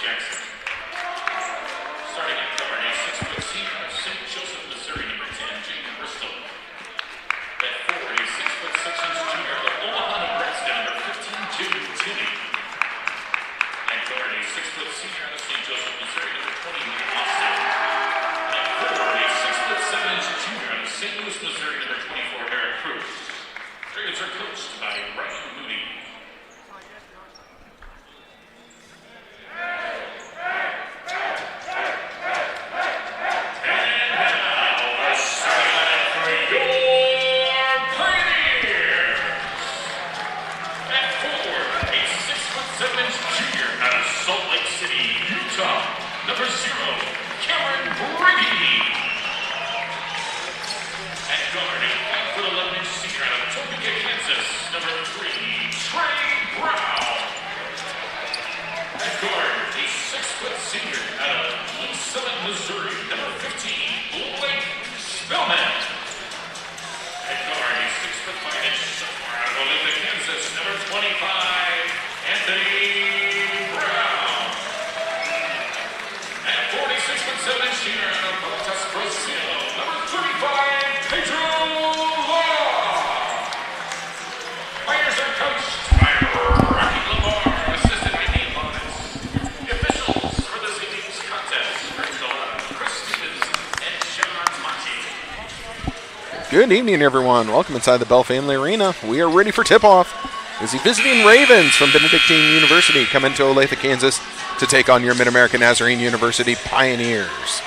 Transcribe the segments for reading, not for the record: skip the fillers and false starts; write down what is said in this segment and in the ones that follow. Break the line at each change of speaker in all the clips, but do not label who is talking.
Jackson. Starting at guard, a 6-foot senior of St. Joseph, Missouri, number 10, Jaden Bristol. At forward, a 6'6" junior of Omaha, Nebraska, number 15, Jaden Timmy. At guard, a 6-foot senior out of St. Joseph, Missouri, number 20, Matt Austin. At forward, a 6'7" junior out of St. Louis, Missouri, number 24, Eric Cruz. Ravens are coached by Ryan Moody. Number 0, Cameron Brady. At guard, a 5'11" senior out of Topeka, Kansas. Number 3, Trey Brown. At guard, a 6-foot senior out of Blue Summit, Missouri. Number 15, Blake Spellman. At guard, a 6'5" sophomore out of Olympia, Kansas. Number 25, Anthony. 6'7" senior out of Bogotá, Brazil. Number 35, Pedro Law. Players are coached by Rocky Lamar, assisted by Nate Lawrence. The officials for this evening's contest, Chris Stevens and Sean Monty.
Good evening, everyone. Welcome inside the Bell Family Arena. We are ready for tip-off as the visiting Ravens from Benedictine University come into Olathe, Kansas, to take on your Mid-American Nazarene University Pioneers.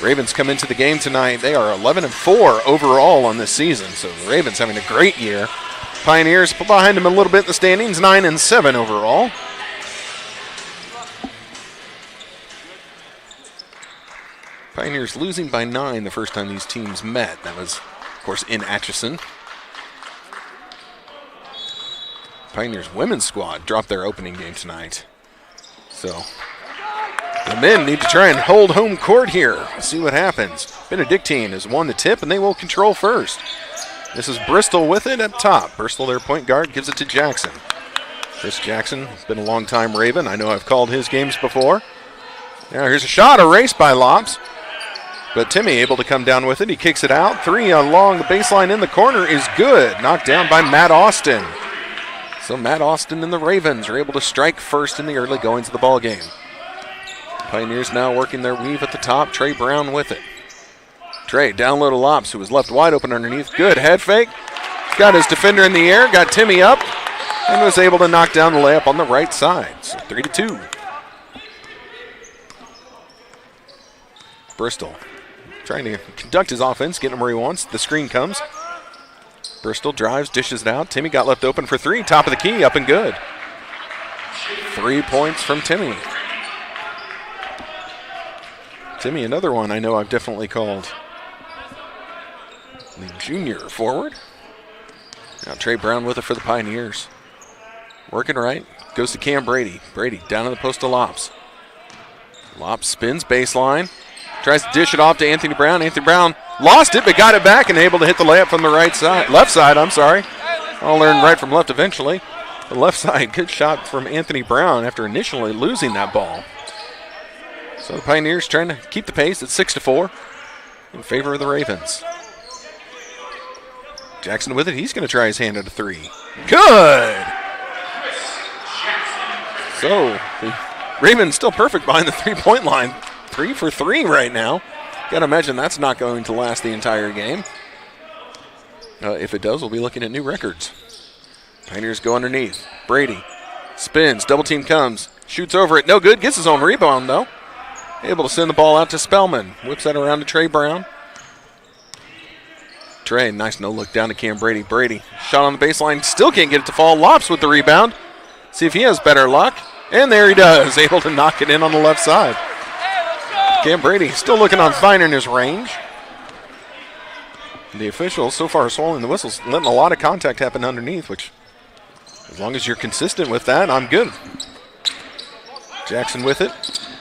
Ravens come into the game tonight. They are 11-4 overall on this season, so the Ravens having a great year. Pioneers behind them a little bit in the standings, 9-7 overall. Pioneers losing by 9 the first time these teams met. That was, of course, in Atchison. Pioneers women's squad dropped their opening game tonight. So the men need to try and hold home court here. See what happens. Benedictine has won the tip, and they will control first. This is Bristol with it at top. Bristol, their point guard, gives it to Jackson. Chris Jackson has been a long-time Raven. I know I've called his games before. Now here's a shot erased by Lops. But Timmy able to come down with it. He kicks it out. 3 along the baseline in the corner is good. Knocked down by Matt Austin. So Matt Austin and the Ravens are able to strike first in the early goings of the ball game. Pioneers now working their weave at the top. Trey Brown with it. Trey down low to Lops, who was left wide open underneath. Good head fake. He's got his defender in the air. Got Timmy up and was able to knock down the layup on the right side. So 3-2. Bristol trying to conduct his offense, getting him where he wants. The screen comes. Bristol drives, dishes it out. Timmy got left open for 3. Top of the key, up and good. 3 points from Timmy. Timmy, another one I know I've definitely called the junior forward. Now Trey Brown with it for the Pioneers. Working right, goes to Cam Brady. Brady down in the post to Lops. Lops spins baseline. Tries to dish it off to Anthony Brown. Anthony Brown lost it, but got it back and able to hit the layup from the left side. I'll learn right from left eventually. The left side, good shot from Anthony Brown after initially losing that ball. So the Pioneers trying to keep the pace at 6-4 in favor of the Ravens. Jackson with it. He's going to try his hand at a 3. Good! So the Ravens still perfect behind the 3-point line. 3 for 3 right now. Gotta imagine that's not going to last the entire game. If it does, we'll be looking at new records. Pioneers go underneath. Brady spins, double team comes, shoots over it, no good, gets his own rebound though. Able to send the ball out to Spellman. Whips that around to Trey Brown. Trey, nice no look down to Cam Brady. Brady, shot on the baseline, still can't get it to fall. Lops with the rebound. See if he has better luck. And there he does, able to knock it in on the left side. Cam Brady still looking on fine in his range. The officials so far swallowing the whistles, letting a lot of contact happen underneath, which as long as you're consistent with that, I'm good. Jackson with it,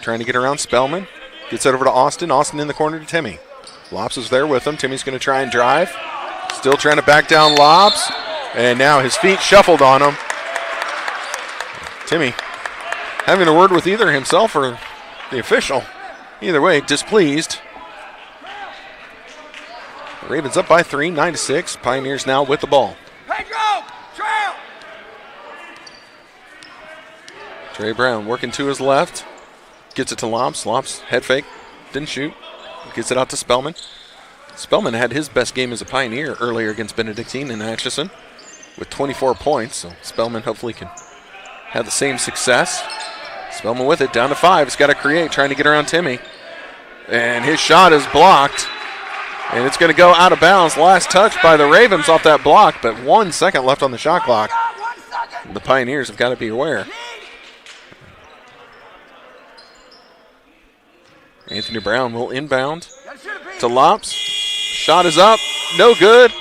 trying to get around Spellman. Gets it over to Austin. Austin in the corner to Timmy. Lops is there with him. Timmy's going to try and drive. Still trying to back down Lops. And now his feet shuffled on him. Timmy having a word with either himself or the official. Either way, displeased. Ravens up by 3, 9-6. Pioneers now with the ball.
Trail.
Trey Brown working to his left. Gets it to Lops. Lops head fake. Didn't shoot. Gets it out to Spellman. Spellman had his best game as a Pioneer earlier against Benedictine in Atchison with 24 points. So Spellman hopefully can have the same success. Spellman with it, down to 5. He's got to create, trying to get around Timmy. And his shot is blocked. And it's going to go out of bounds. Last touch by the Ravens off that block, but 1 second left on the shot clock. The Pioneers have got to be aware. Anthony Brown will inbound to Lops. Shot is up. No good.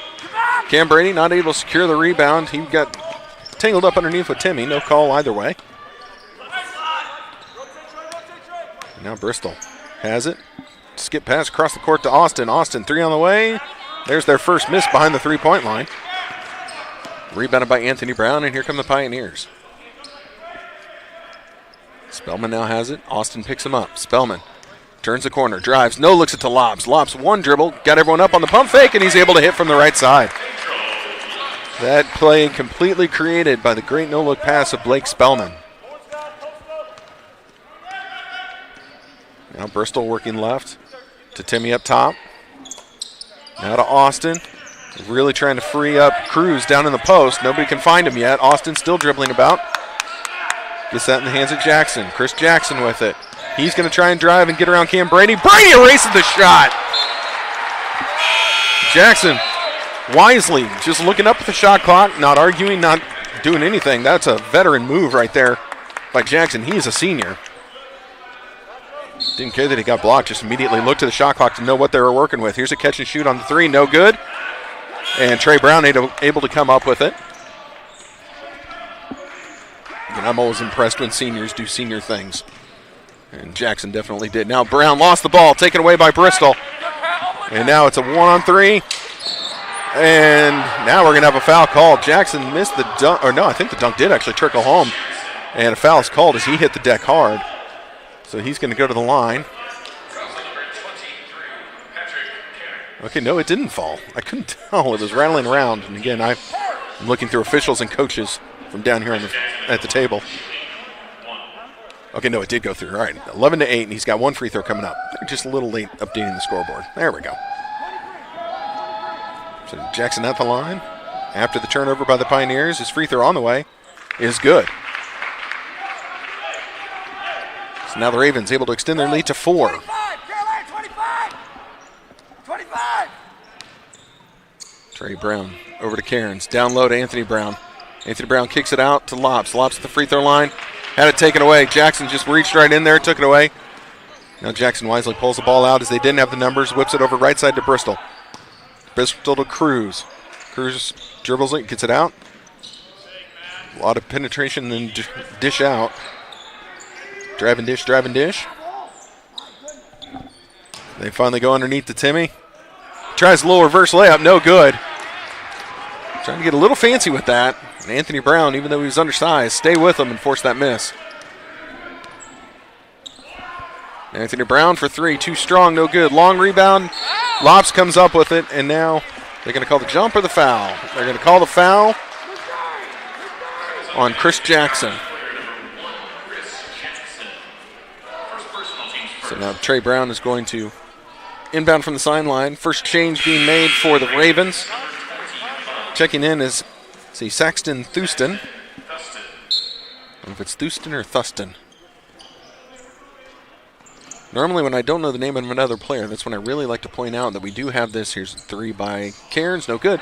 Cam Brady not able to secure the rebound. He got tangled up underneath with Timmy. No call either way. Now Bristol has it. Skip pass across the court to Austin. Austin, 3 on the way. There's their first miss behind the 3-point line. Rebounded by Anthony Brown, and here come the Pioneers. Spellman now has it. Austin picks him up. Spellman turns the corner, drives, no looks it to Lops. Lops, 1 dribble, got everyone up on the pump fake, and he's able to hit from the right side. That play completely created by the great no-look pass of Blake Spellman. Now Bristol working left to Timmy up top. Now to Austin. Really trying to free up Cruz down in the post. Nobody can find him yet. Austin still dribbling about. Gets that in the hands of Jackson. Chris Jackson with it. He's going to try and drive and get around Cam Brady. Brady erases the shot. Jackson wisely just looking up at the shot clock, not arguing, not doing anything. That's a veteran move right there by Jackson. He is a senior. Didn't care that he got blocked, just immediately looked at the shot clock to know what they were working with. Here's a catch and shoot on the 3, no good. And Trey Brown able to come up with it. And I'm always impressed when seniors do senior things. And Jackson definitely did. Now Brown lost the ball, taken away by Bristol. And now it's a 1-on-3. And now we're going to have a foul called. Jackson missed the dunk, or no, I think the dunk did actually trickle home. And a foul is called as he hit the deck hard. So he's going to go to the line. Okay, no, it didn't fall. I couldn't tell. It was rattling around. And again, I'm looking through officials and coaches from down here at the table. Okay, no, it did go through. All right, 11-8, and he's got 1 free throw coming up. Just a little late updating the scoreboard. There we go. So Jackson at the line. After the turnover by the Pioneers, his free throw on the way is good. So now the Ravens able to extend their lead to 4.
25.
Trey Brown over to Cairns. Down low to Anthony Brown. Anthony Brown kicks it out to Lops. Lops at the free throw line. Had it taken away. Jackson just reached right in there, took it away. Now Jackson wisely pulls the ball out as they didn't have the numbers, whips it over right side to Bristol. Bristol to Cruz. Cruz dribbles it, gets it out. A lot of penetration and dish out. Drive and dish. They finally go underneath to Timmy. Tries a little reverse layup, no good. Trying to get a little fancy with that. And Anthony Brown, even though he was undersized, stay with him and force that miss. Anthony Brown for 3, too strong, no good. Long rebound. Lops comes up with it, and now they're going to call the jump or the foul. They're going to call the foul on Chris Jackson. So now Trey Brown is going to inbound from the sideline. First change being made for the Ravens. Checking in is, Saxton Thuston. I don't know if it's Thuston or Thuston. Normally when I don't know the name of another player, that's when I really like to point out that we do have this. Here's 3 by Cairns, no good.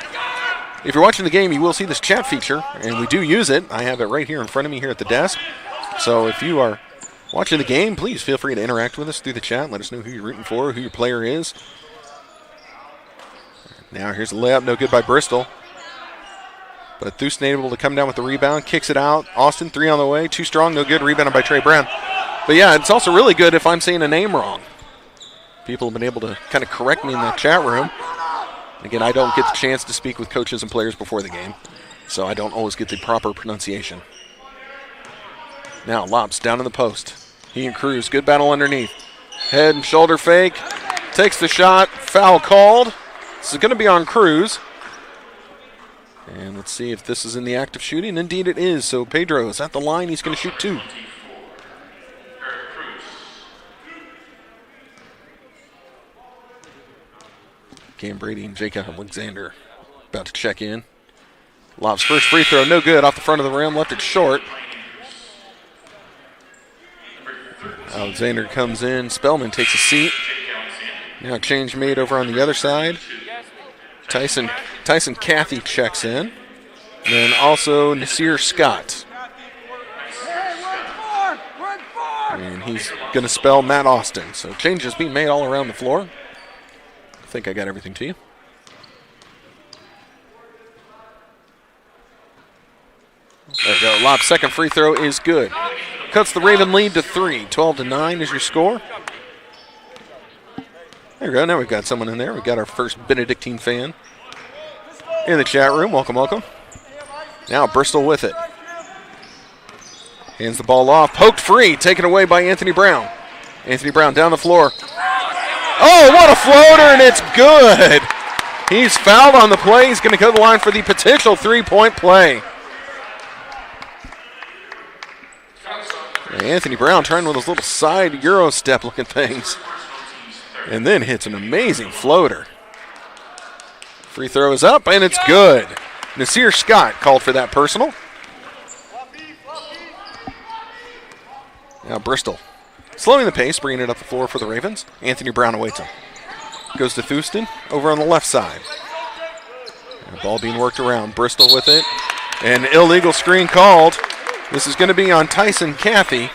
If you're watching the game, you will see this chat feature, and we do use it. I have it right here in front of me here at the desk. So if you are watching the game, please feel free to interact with us through the chat. Let us know who you're rooting for, who your player is. Now here's the layup, no good by Bristol. But Thuston able to come down with the rebound, kicks it out. Austin, 3 on the way, too strong, no good. Rebounded by Trey Brown. But yeah, it's also really good if I'm saying a name wrong. People have been able to kind of correct me in the chat room. Again, I don't get the chance to speak with coaches and players before the game, so I don't always get the proper pronunciation. Now Lops down in the post. He and Cruz, good battle underneath. Head and shoulder fake. Takes the shot. Foul called. This is going to be on Cruz. And let's see if this is in the act of shooting. Indeed it is. So Pedro is at the line. He's going to shoot 2. Cam Brady and Jake Alexander about to check in. Lob's first free throw, no good. Off the front of the rim, left it short. Alexander comes in. Spellman takes a seat. Now change made over on the other side. Tyson Cathy checks in. And then also Nasir Scott. And he's going to spell Matt Austin. So changes being made all around the floor. I think I got everything to you. There we go. Lob's second free throw is good. Cuts the Raven lead to 3. 12-9 is your score. There we go. Now we've got someone in there. We've got our first Benedictine fan in the chat room. Welcome, welcome. Now Bristol with it. Hands the ball off. Poked free. Taken away by Anthony Brown. Anthony Brown down the floor. Oh, what a floater, and it's good. He's fouled on the play. He's going to go to the line for the potential 3-point play. Anthony Brown trying with those little side Euro step looking things. And then hits an amazing floater. Free throw is up, and it's good. Nasir Scott called for that personal. Now Bristol slowing the pace, bringing it up the floor for the Ravens. Anthony Brown awaits him. Goes to Thurston over on the left side. The ball being worked around. Bristol with it. An illegal screen called. This is going to be on Tyson Cathy.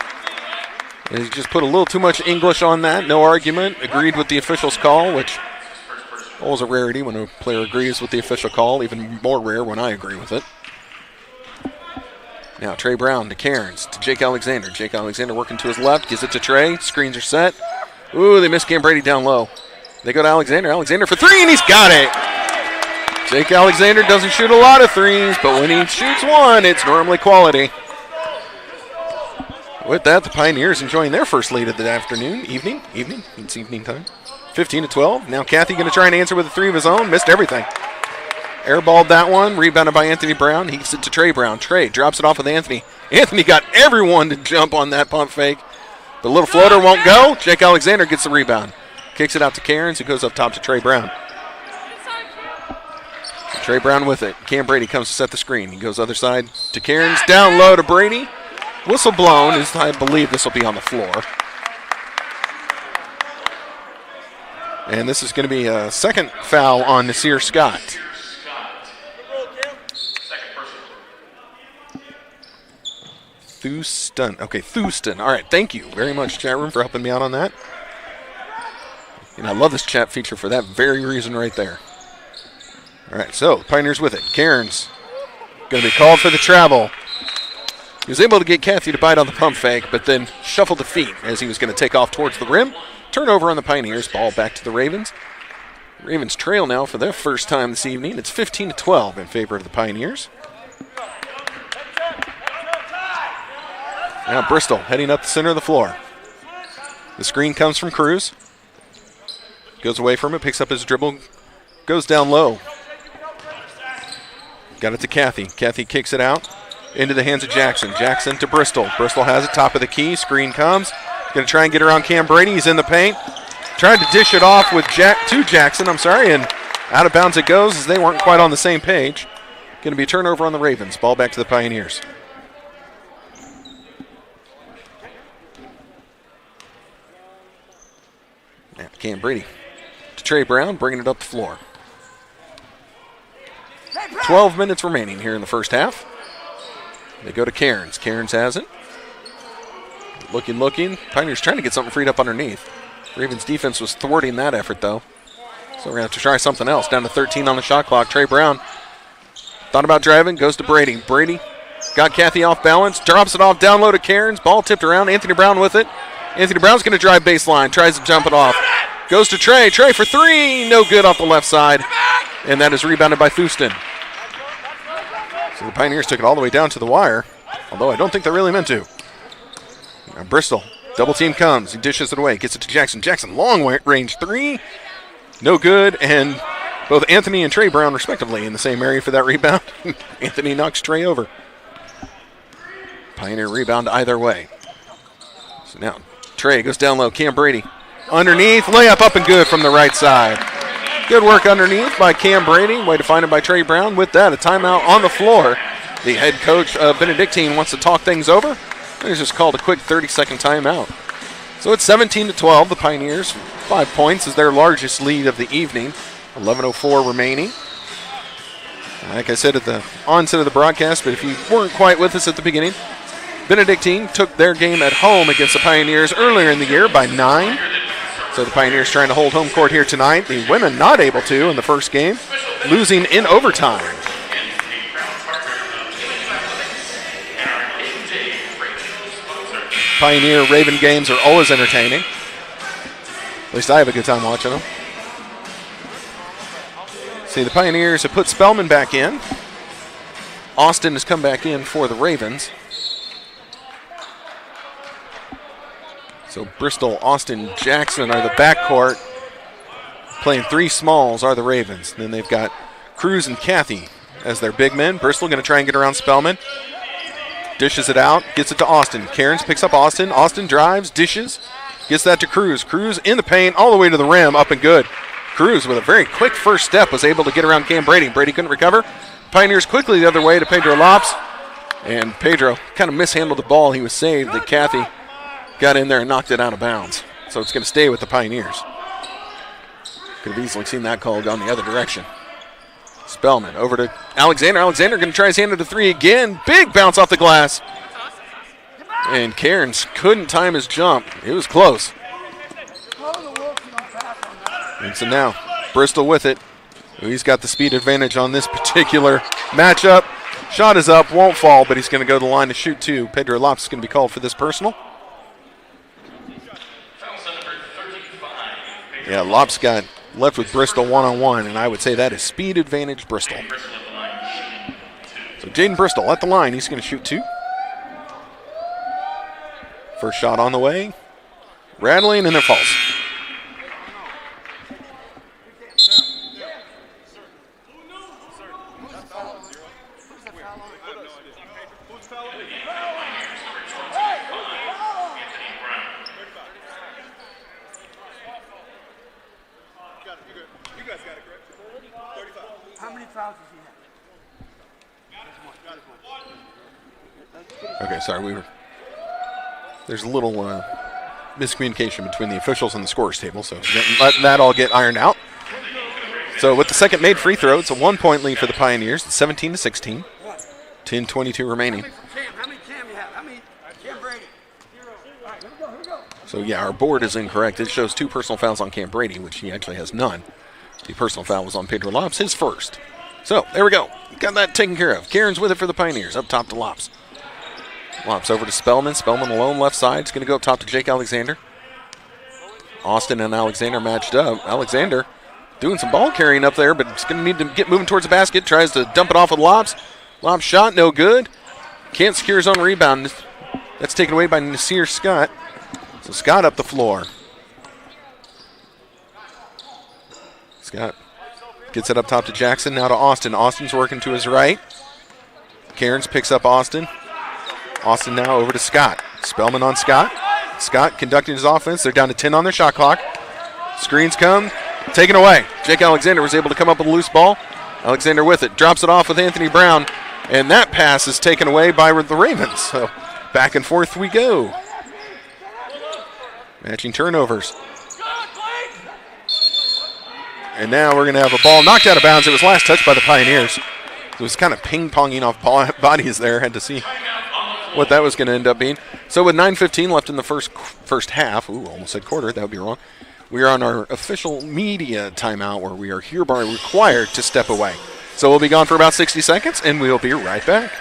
He just put a little too much English on that. No argument. Agreed with the official's call, which always a rarity when a player agrees with the official call. Even more rare when I agree with it. Now Trey Brown to Cairns, to Jake Alexander. Jake Alexander working to his left, gives it to Trey. Screens are set. Ooh, they miss Cam Brady down low. They go to Alexander. Alexander for 3, and he's got it. Jake Alexander doesn't shoot a lot of threes, but when he shoots one, it's normally quality. With that, the Pioneers enjoying their first lead of the afternoon, evening. It's evening time. 15-12. Now Cathy going to try and answer with a 3 of his own. Missed everything. Airballed that one. Rebounded by Anthony Brown. He gets it to Trey Brown. Trey drops it off with Anthony. Anthony got everyone to jump on that pump fake. The little floater won't go. Jake Alexander gets the rebound. Kicks it out to Cairns, who goes up top to Trey Brown. Trey Brown with it. Cam Brady comes to set the screen. He goes other side to Cairns. Down low to Brady. Whistle blown. I believe this will be on the floor. And this is going to be a second foul on Nasir Scott. Thurston. Okay, Thurston. All right, thank you very much, chat room, for helping me out on that. And I love this chat feature for that very reason right there. All right, so Pioneers with it. Cairns going to be called for the travel. He was able to get Cathy to bite on the pump fake, but then shuffled the feet as he was going to take off towards the rim. Turnover on the Pioneers. Ball back to the Ravens. Ravens trail now for their first time this evening. It's 15-12 in favor of the Pioneers. Now Bristol heading up the center of the floor. The screen comes from Cruz. Goes away from it, picks up his dribble, goes down low. Got it to Cathy. Cathy kicks it out into the hands of Jackson. Jackson to Bristol. Bristol has it, top of the key. Screen comes. Going to try and get around Cam Brady. He's in the paint. Tried to dish it off with Jackson, and out of bounds it goes as they weren't quite on the same page. Going to be a turnover on the Ravens. Ball back to the Pioneers. Now Cam Brady to Trey Brown, bringing it up the floor. 12 minutes remaining here in the first half. They go to Cairns. Cairns has it. Looking. Pioneers trying to get something freed up underneath. Ravens defense was thwarting that effort, though. So we're going to have to try something else. Down to 13 on the shot clock. Trey Brown thought about driving, goes to Brady. Brady got Cathy off balance, drops it off down low to Cairns. Ball tipped around. Anthony Brown with it. Anthony Brown's going to drive baseline, tries to jump it off. Goes to Trey. Trey for 3. No good off the left side. And that is rebounded by Thurston. So the Pioneers took it all the way down to the wire, although I don't think they really meant to. Now Bristol, double team comes. He dishes it away, gets it to Jackson. Jackson, long range three. No good, and both Anthony and Trey Brown, respectively, in the same area for that rebound. Anthony knocks Trey over. Pioneer rebound either way. So now Trey goes down low. Cam Brady underneath. Layup up and good from the right side. Good work underneath by Cam Brady. Way to find it by Trey Brown. With that, a timeout on the floor. The head coach of Benedictine wants to talk things over. He's just called a quick 30-second timeout. So it's 17-12. The Pioneers, 5 points is their largest lead of the evening. 11:04 remaining. Like I said at the onset of the broadcast, but if you weren't quite with us at the beginning, Benedictine took their game at home against the Pioneers earlier in the year by 9. So the Pioneers trying to hold home court here tonight. The women not able to in the first game, losing in overtime. Pioneer Raven games are always entertaining. At least I have a good time watching them. See, the Pioneers have put Spellman back in. Austin has come back in for the Ravens. So Bristol, Austin, Jackson are the backcourt. Playing three smalls are the Ravens. Then they've got Cruz and Kathy as their big men. Bristol going to try and get around Spellman. Dishes it out, gets it to Austin. Cairns picks up Austin. Austin drives, dishes, gets that to Cruz. Cruz in the paint, all the way to the rim, up and good. Cruz with a very quick first step was able to get around Cam Brady. Brady couldn't recover. Pioneers quickly the other way to Pedro Lops. And Pedro kind of mishandled the ball. He was saved. That Kathy got in there and knocked it out of bounds. So it's going to stay with the Pioneers. Could have easily seen that call gone the other direction. Spellman over to Alexander. Alexander going to try his hand at the three again. Big bounce off the glass. And Cairns couldn't time his jump. It was close. And so now Bristol with it. He's got the speed advantage on this particular matchup. Shot is up, won't fall, but he's going to go to the line to shoot two. Pedro Lopes is going to be called for this personal. Yeah, Lopes got left with Bristol one-on-one, and I would say that is speed advantage Bristol. So Jaden Bristol at the line. He's going to shoot two. First shot on the way. Rattling, and then falls. Okay, sorry, there's a little miscommunication between the officials and the scorers table, so let that all get ironed out. So with the second made free throw, it's a 1 point lead for the Pioneers. It's 17-16. 10:22 remaining. So yeah, our board is incorrect. It shows 2 personal fouls on Cam Brady, which he actually has none. The personal foul was on Pedro Lopes, his first. So there we go. Got that taken care of. Cairns with it for the Pioneers. Up top to Lopes. Lopes over to Spellman. Spellman alone left side. It's going to go up top to Jake Alexander. Austin and Alexander matched up. Alexander doing some ball carrying up there, but he's going to need to get moving towards the basket. Tries to dump it off with Lopes. Lopes shot, no good. Can't secure his own rebound. That's taken away by Nasir Scott. So Scott up the floor. Scott gets it up top to Jackson. Now to Austin. Austin's working to his right. Cairns picks up Austin. Austin now over to Scott. Spellman on Scott. Scott conducting his offense. They're down to 10 on their shot clock. Screens come. Taken away. Jake Alexander was able to come up with a loose ball. Alexander with it. Drops it off with Anthony Brown. And that pass is taken away by the Ravens. So back and forth we go. Matching turnovers. And now we're going to have a ball knocked out of bounds. It was last touched by the Pioneers. It was kind of ping-ponging off bodies there. Had to see what that was going to end up being. So with 9:15 left in the first half, almost said quarter, that would be wrong. We are on our official media timeout where we are hereby required to step away. So we'll be gone for about 60 seconds, and we'll be right back.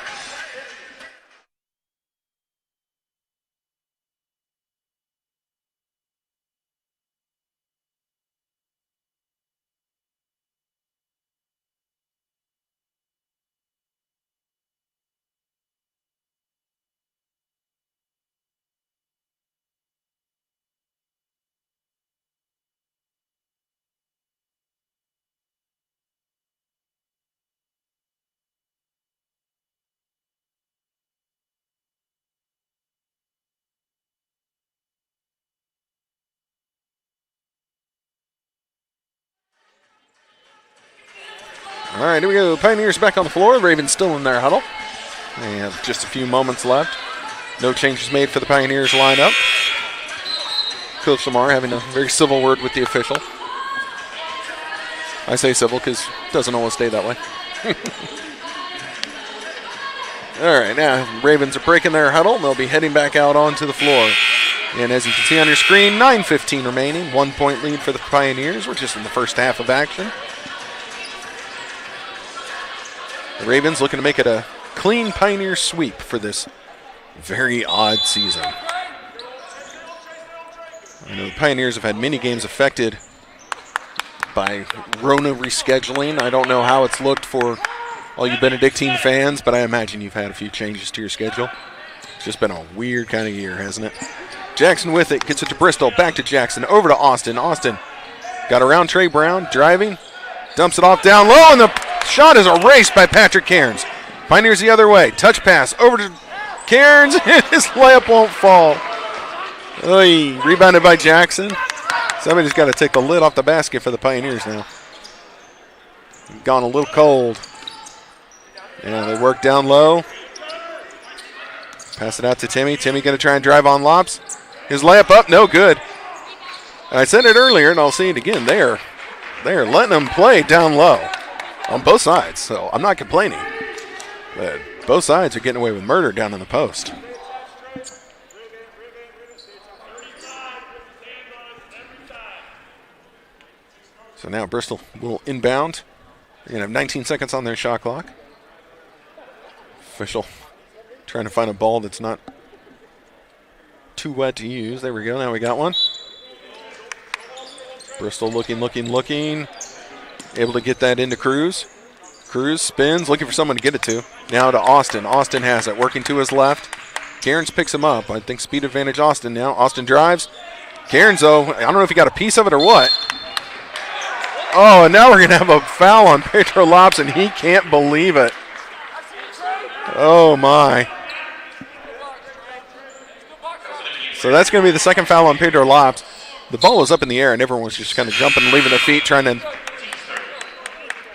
All right, here we go. Pioneers back on the floor. Ravens still in their huddle. They have just a few moments left. No changes made for the Pioneers lineup. Coach Lamar having a very civil word with the official. I say civil because it doesn't always stay that way. All right, now Ravens are breaking their huddle, and they'll be heading back out onto the floor. And as you can see on your screen, 9:15 remaining. 1 point lead for the Pioneers. We're just in the first half of action. The Ravens looking to make it a clean Pioneer sweep for this very odd season. I know the Pioneers have had many games affected by Rona rescheduling. I don't know how it's looked for all you Benedictine fans, but I imagine you've had a few changes to your schedule. It's just been a weird kind of year, hasn't it? Jackson with it, gets it to Bristol, back to Jackson, over to Austin. Austin got around Trey Brown, driving, dumps it off down low, and the shot is erased by Patrick Cairns. Pioneers the other way, touch pass over to Cairns, and his layup won't fall. Oy, rebounded by Jackson. Somebody's got to take the lid off the basket for the Pioneers now. Gone a little cold. Yeah, they work down low. Pass it out to Timmy. Timmy going to try and drive on Lops. His layup up, no good. And I said it earlier, and I'll say it again. They're letting them play down low on both sides, so I'm not complaining. But both sides are getting away with murder down in the post. So now Bristol will inbound. They're going to have 19 seconds on their shot clock. Official trying to find a ball that's not too wet to use. There we go. Now we got one. Bristol looking. Able to get that into Cruz. Cruz spins, looking for someone to get it to. Now to Austin. Austin has it, working to his left. Cairns picks him up. I think speed advantage Austin now. Austin drives. Cairns, though, I don't know if he got a piece of it or what. Oh, and now we're going to have a foul on Pedro Lops, and he can't believe it. Oh, my. So that's going to be the second foul on Pedro Lops. The ball was up in the air, and everyone was just kind of jumping and leaving their feet, trying to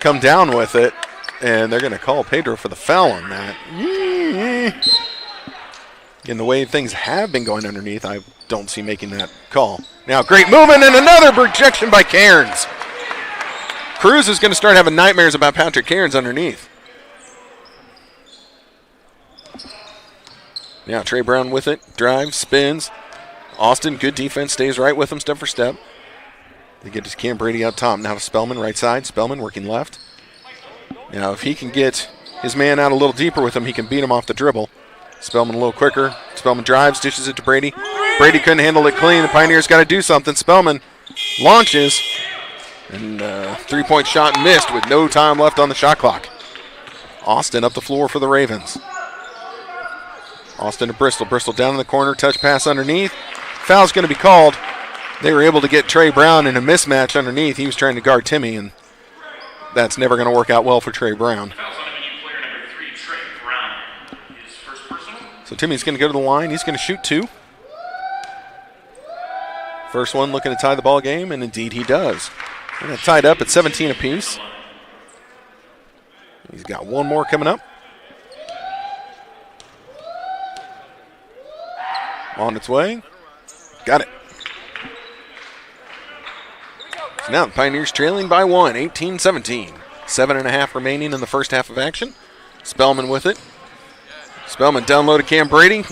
come down with it. And they're going to call Pedro for the foul on that. In the way things have been going underneath, I don't see making that call. Now, great movement and another projection by Cairns. Cruz is going to start having nightmares about Patrick Cairns underneath. Now, Trey Brown with it. Drives, spins. Austin, good defense, stays right with him step for step. They get to Cam Brady up top. Now to Spellman, right side. Spellman working left. Now, if he can get his man out a little deeper with him, he can beat him off the dribble. Spellman a little quicker. Spellman drives, dishes it to Brady. Brady couldn't handle it clean. The Pioneers got to do something. Spellman launches. And three-point shot missed with no time left on the shot clock. Austin up the floor for the Ravens. Austin to Bristol. Bristol down in the corner. Touch pass underneath. Foul's going to be called. They were able to get Trey Brown in a mismatch underneath. He was trying to guard Timmy, and that's never going to work out well for Trey Brown. So Timmy's going to go to the line. He's going to shoot two. First one looking to tie the ball game, and indeed he does. We're going to tie it up at 17 apiece. He's got one more coming up. On its way. Got it. So now the Pioneers trailing by one, 18-17. 7.5 remaining in the first half of action. Spellman with it. Spellman down low to Cam Brady.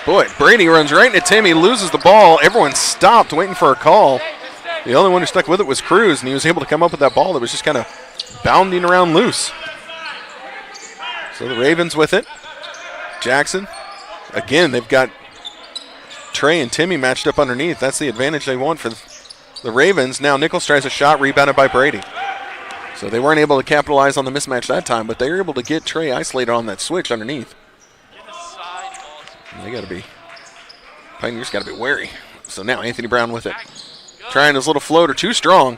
Boy, Brady runs right into Timmy, loses the ball. Everyone stopped waiting for a call. The only one who stuck with it was Cruz, and he was able to come up with that ball that was just kind of bounding around loose. So the Ravens with it. Jackson. Again, they've got Trey and Timmy matched up underneath. That's the advantage they want for the Ravens. Now Nichols tries a shot, rebounded by Brady. So they weren't able to capitalize on the mismatch that time, but they were able to get Trey isolated on that switch underneath. They got to be, Pioneers got to be wary. So now Anthony Brown with it. Trying his little floater, too strong.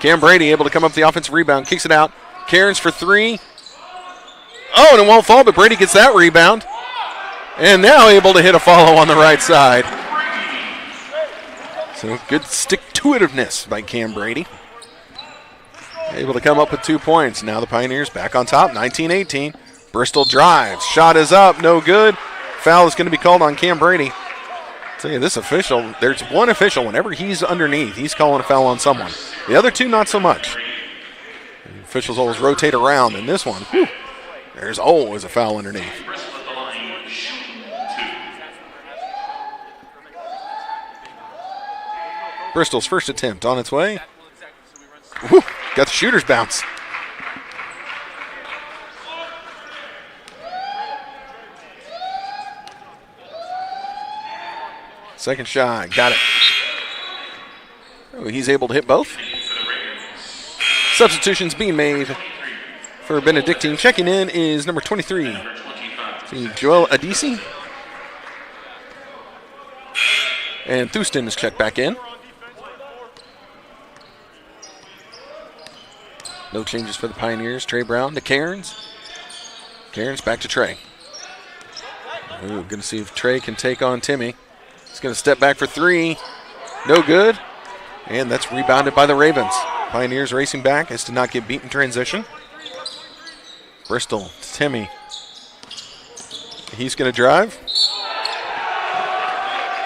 Cam Brady able to come up the offensive rebound, kicks it out. Cairns for three. Oh, and it won't fall, but Brady gets that rebound. And now able to hit a follow on the right side. So good stick-to-itiveness by Cam Brady. able to come up with 2 points. Now the Pioneers back on top, 19-18. Bristol drives. Shot is up, no good. Foul is going to be called on Cam Brady. Tell you, this official, there's one official, whenever he's underneath, he's calling a foul on someone. The other two, not so much. The officials always rotate around. In this one, whew, there's always a foul underneath. Bristol's first attempt on its way. Whew, got the shooter's bounce. Second shot, got it. Oh, he's able to hit both. Substitutions being made for Benedictine. Checking in is number 23, Joel Adisi. And Thuston is checked back in. No changes for the Pioneers. Trey Brown to Cairns. Cairns back to Trey. Ooh, going to see if Trey can take on Timmy. He's going to step back for three. No good. And that's rebounded by the Ravens. Pioneers racing back as to not get beat in transition. Bristol, Timmy. He's going to drive.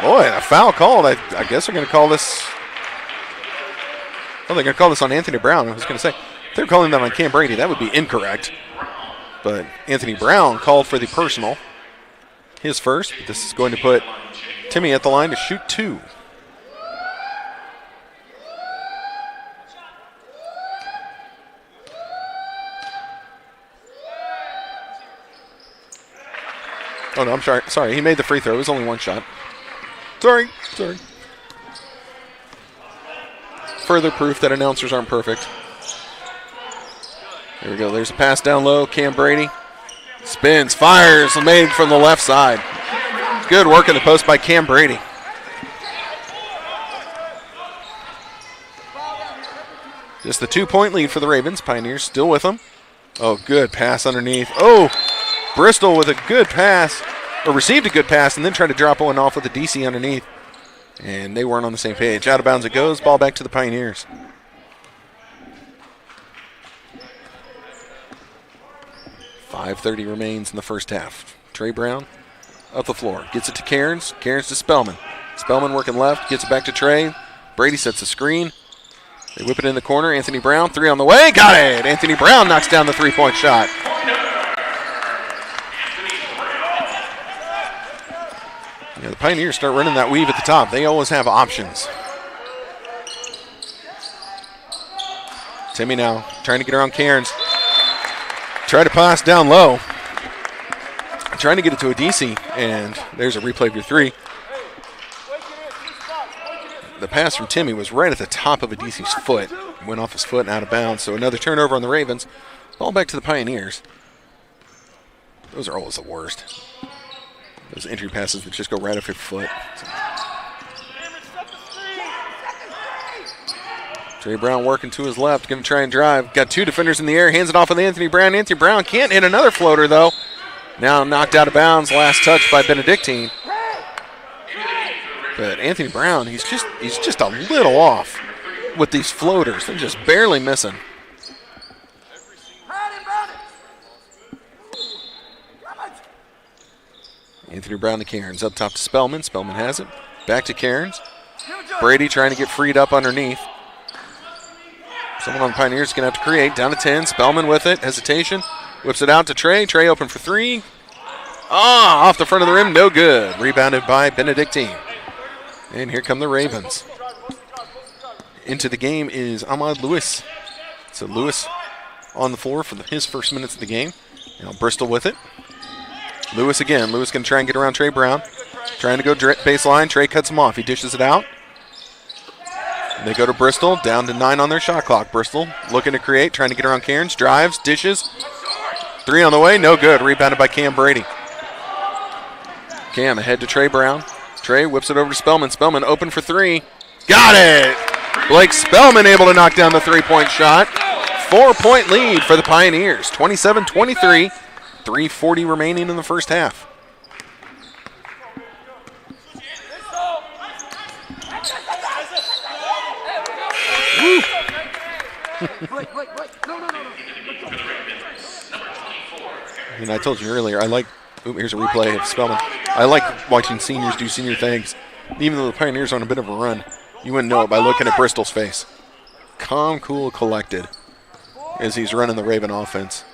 Boy, a foul called. I guess they're going to call this. Well, they're going to call this on Anthony Brown. I was going to say, if they're calling that on Cam Brady, that would be incorrect. But Anthony Brown called for the personal. His first. But this is going to put Timmy at the line to shoot two. Oh, no, I'm sorry. Sorry, he made the free throw. It was only one shot. Sorry. Further proof that announcers aren't perfect. There we go. There's a pass down low. Cam Brady spins, fires, made from the left side. Good work in the post by Cam Brady. Just the 2-point lead for the Ravens. Pioneers still with them. Oh, good pass underneath. Oh, Bristol with a good pass, or received a good pass, and then tried to drop one off with a DC underneath. And they weren't on the same page. Out of bounds it goes. Ball back to the Pioneers. .5:30 remains in the first half. Trey Brown up the floor. Gets it to Cairns. Cairns to Spellman. Spellman working left. Gets it back to Trey. Brady sets a screen. They whip it in the corner. Anthony Brown, three on the way. Got it! Anthony Brown knocks down the three-point shot. Yeah, the Pioneers start running that weave at the top. They always have options. Timmy now trying to get around Cairns. Try to pass down low. Trying to get it to a DC, and there's a replay of your three. The pass from Timmy was right at the top of a DC's foot. Went off his foot and out of bounds, so another turnover on the Ravens. Ball back to the Pioneers. Those are always the worst. Those entry passes that just go right off your foot. Trey Brown working to his left, going to try and drive. Got two defenders in the air, hands it off with Anthony Brown. Anthony Brown can't hit another floater, though. Now knocked out of bounds, last touch by Benedictine. But Anthony Brown, he's just a little off with these floaters. They're just barely missing. Anthony Brown to Cairns, up top to Spellman. Spellman has it. Back to Cairns. Brady trying to get freed up underneath. Someone on the Pioneers is going to have to create. Down to 10. Spellman with it. Hesitation. Whips it out to Trey. Trey open for three. Off the front of the rim. No good. Rebounded by Benedictine. And here come the Ravens. Into the game is Ahmad Lewis. So Lewis on the floor for his first minutes of the game. Now Bristol with it. Lewis again. Lewis going to try and get around Trey Brown. Trying to go baseline. Trey cuts him off. He dishes it out. And they go to Bristol. Down to 9 on their shot clock. Bristol looking to create. Trying to get around Cairns. Drives. Dishes. Three on the way. No good. Rebounded by Cam Brady. Cam ahead to Trey Brown. Trey whips it over to Spellman. Spellman open for three. Got it! Blake Spellman able to knock down the three-point shot. 4-point lead for the Pioneers. 27-23. 3:40 remaining in the first half. Woo.
Wait. No.
I told you earlier, I like, here's a replay of Spellman. I like watching seniors do senior things. Even though the Pioneers are on a bit of a run, you wouldn't know it by looking at Bristol's face. Calm, cool, collected as he's running the Raven offense.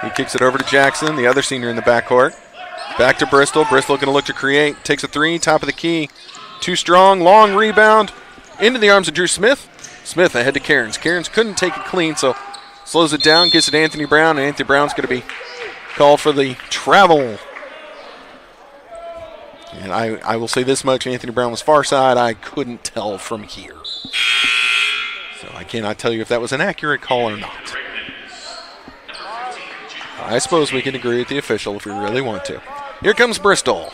He kicks it over to Jackson, the other senior in the backcourt. Back to Bristol. Bristol going to look to create. Takes a three, top of the key. Too strong, long rebound. Into the arms of Drew Smith. Smith ahead to Cairns. Cairns couldn't take it clean, so slows it down, gets it to Anthony Brown, and Anthony Brown's going to be called for the travel. And I will say this much, Anthony Brown was far side. I couldn't tell from here. So I cannot tell you if that was an accurate call or not. I suppose we can agree with the official if we really want to. Here comes Bristol.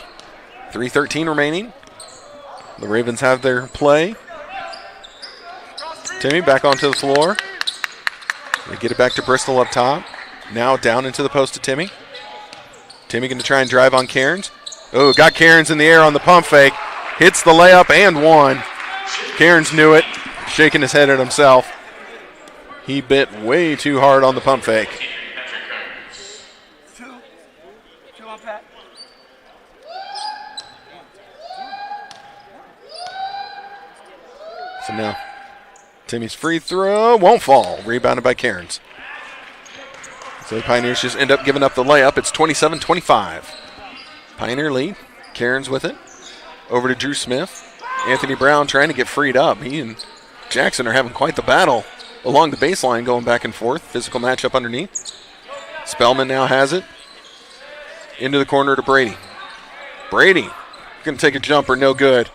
3:13 remaining. The Ravens have their play. Timmy back onto the floor. They get it back to Bristol up top. Now down into the post to Timmy. Timmy going to try and drive on Cairns. Oh, got Cairns in the air on the pump fake. Hits the layup and one. Cairns knew it, shaking his head at himself. He bit way too hard on the pump fake.
Two on Pat.
So now Timmy's free throw won't fall. Rebounded by Cairns. So the Pioneers just end up giving up the layup. It's 27-25. Pioneer lead. Cairns with it. Over to Drew Smith. Anthony Brown trying to get freed up. He and Jackson are having quite the battle along the baseline, going back and forth. Physical matchup underneath. Spellman now has it. Into the corner to Brady. Brady going to take a jumper, no good.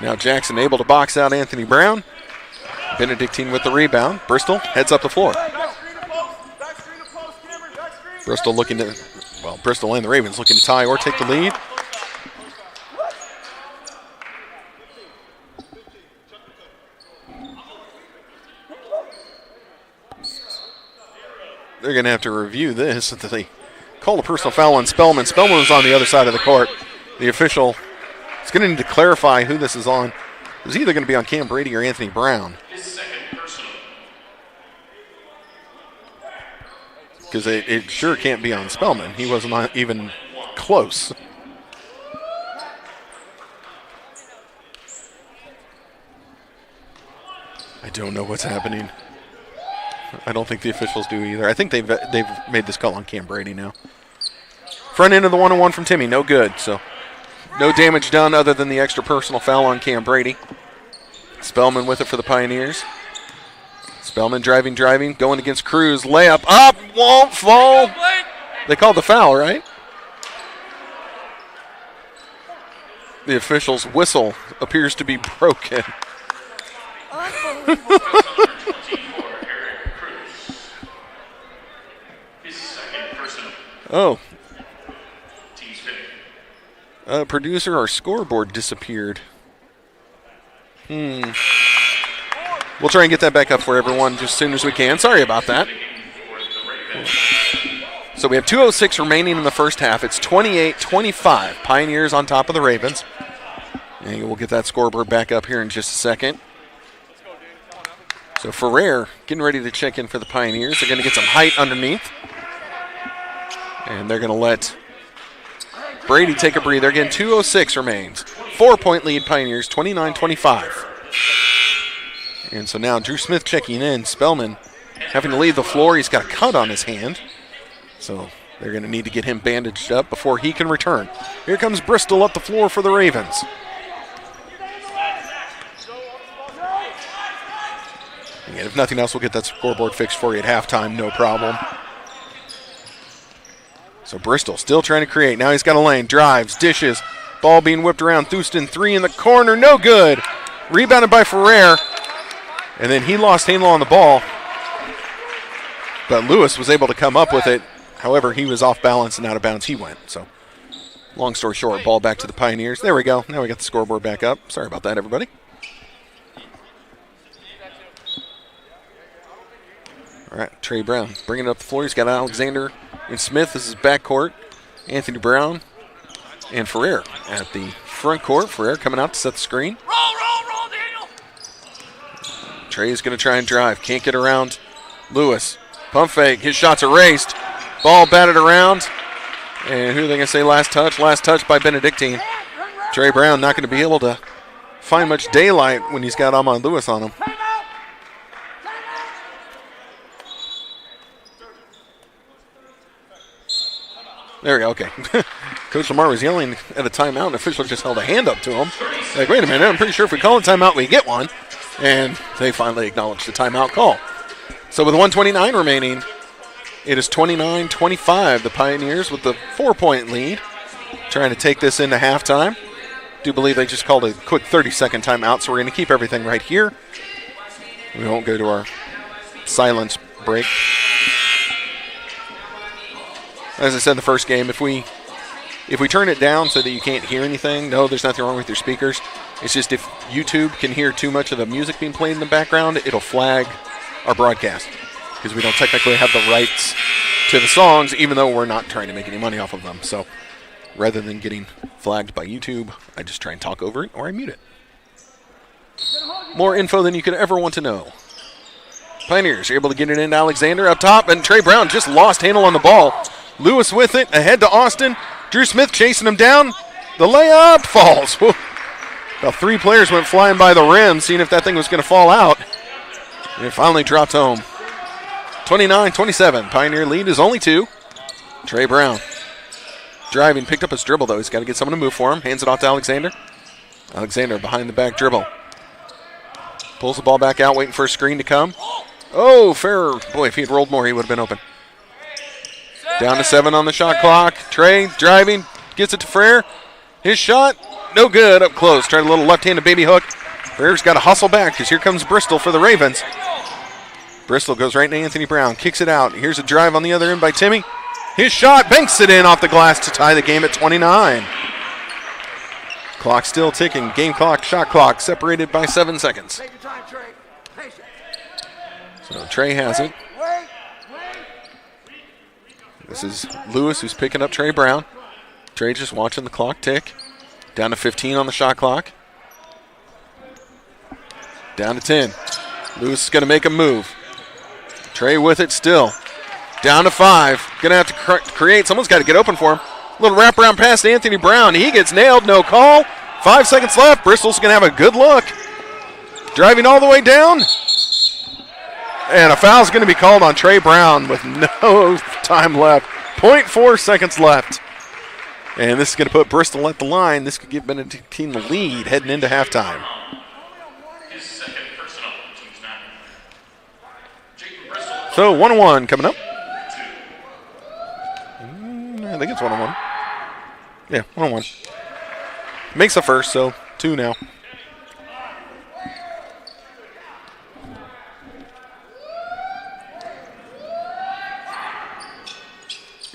Now Jackson able to box out Anthony Brown. Benedictine with the rebound. Bristol heads up the floor. Bristol looking to, well, Bristol and the Ravens looking to tie or take the lead. They're going to have to review this. They called a personal foul on Spellman. Spellman was on the other side of the court. The official is going to need to clarify who this is on. It was either going to be on Cam Brady or Anthony Brown. Because it sure can't be on Spellman. He wasn't even close. I don't know what's happening. I don't think the officials do either. I think they've made this call on Cam Brady now. Front end of the 1-on-1 from Timmy, no good. So no damage done other than the extra personal foul on Cam Brady. Spellman with it for the Pioneers. Spellman driving, going against Cruz. Layup up, won't fall. They called the foul, right? The official's whistle appears to be broken. Oh. Producer, our scoreboard disappeared. We'll try and get that back up for everyone just as soon as we can. Sorry about that. So we have 2:06 remaining in the first half. It's 28-25. Pioneers on top of the Ravens. And we'll get that scoreboard back up here in just a second. So Ferrer getting ready to check in for the Pioneers. They're going to get some height underneath. And they're going to let Brady take a breather. Again, 2:06 remains. 4-point lead Pioneers, 29-25. And so now Drew Smith checking in. Spellman having to leave the floor. He's got a cut on his hand. So they're going to need to get him bandaged up before he can return. Here comes Bristol up the floor for the Ravens. And if nothing else, we'll get that scoreboard fixed for you at halftime. No problem. So Bristol still trying to create. Now he's got a lane. Drives, dishes. Ball being whipped around. Thurston, three in the corner. No good. Rebounded by Ferrer. And then he lost handle on the ball. But Lewis was able to come up with it. However, he was off balance and out of bounds he went. So long story short, ball back to the Pioneers. There we go. Now we got the scoreboard back up. Sorry about that, everybody. All right, Trey Brown bringing it up the floor. He's got Alexander and Smith. This is backcourt. Anthony Brown and Ferrer at the front court. Ferrer coming out to set the screen.
Roll,
Trey's going to try and drive. Can't get around Lewis. Pump fake. His shot's erased. Ball batted around. And who are they going to say last touch? Last touch by Benedictine. Trey Brown not going to be able to find much daylight when he's got Ahmad Lewis on him. There we go, okay. Coach Lamar was yelling at a timeout, and official just held a hand up to him. Like, wait a minute, I'm pretty sure if we call a timeout, we get one. And they finally acknowledged the timeout call. So with 1:29 remaining, it is 29-25. The Pioneers with the 4-point lead, trying to take this into halftime. Do believe they just called a quick 30-second timeout, so we're going to keep everything right here. We won't go to our silence break. As I said in the first game, if we turn it down so that you can't hear anything, no, there's nothing wrong with your speakers. It's just if YouTube can hear too much of the music being played in the background, it'll flag our broadcast because we don't technically have the rights to the songs, even though we're not trying to make any money off of them. So rather than getting flagged by YouTube, I just try and talk over it or I mute it. More info than you could ever want to know. Pioneers are able to get it into Alexander up top, and Trey Brown just lost handle on the ball. Lewis with it, ahead to Austin. Drew Smith chasing him down. The layup falls. Whew. About 3 players went flying by the rim, seeing if that thing was going to fall out. And it finally dropped home. 29-27. Pioneer lead is only 2. Trey Brown driving, picked up his dribble, though. He's got to get someone to move for him. Hands it off to Alexander. Alexander behind the back dribble. Pulls the ball back out, waiting for a screen to come. Oh, fair. Boy, if he had rolled more, he would have been open. Down to 7 on the shot clock. Trey driving, gets it to Frere. His shot, no good, up close. Tried a little left-handed baby hook. Frere's got to hustle back because here comes Bristol for the Ravens. Bristol goes right into Anthony Brown, kicks it out. Here's a drive on the other end by Timmy. His shot, banks it in off the glass to tie the game at 29. Clock still ticking. Game clock, shot clock, separated by 7 seconds.
Take your time, Trey. Patient.
So Trey has it. This is Lewis who's picking up Trey Brown. Trey just watching the clock tick. Down to 15 on the shot clock. Down to 10. Lewis is going to make a move. Trey with it still. Down to 5. Going to have to create. Someone's got to get open for him. Little wraparound pass to Anthony Brown. He gets nailed. No call. 5 seconds left. Bristol's going to have a good look. Driving all the way down. And a foul's going to be called on Trey Brown with no time left. 0.4 seconds left. And this is going to put Bristol at the line. This could give Benedictine the lead heading into halftime.
His second personal, team's 9. Jayden Bristol.
So 1-1 coming up. I think it's 1-1. Yeah, 1-1. Makes the first, so 2 now.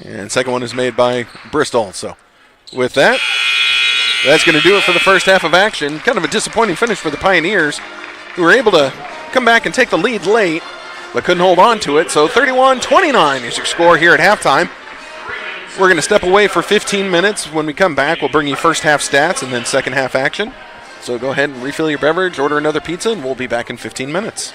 And second one is made by Bristol. So with that, that's going to do it for the first half of action. Kind of a disappointing finish for the Pioneers, who were able to come back and take the lead late, but couldn't hold on to it. So 31-29 is your score here at halftime. We're going to step away for 15 minutes. When we come back, we'll bring you first half stats and then second half action. So go ahead and refill your beverage, order another pizza, and we'll be back in 15 minutes.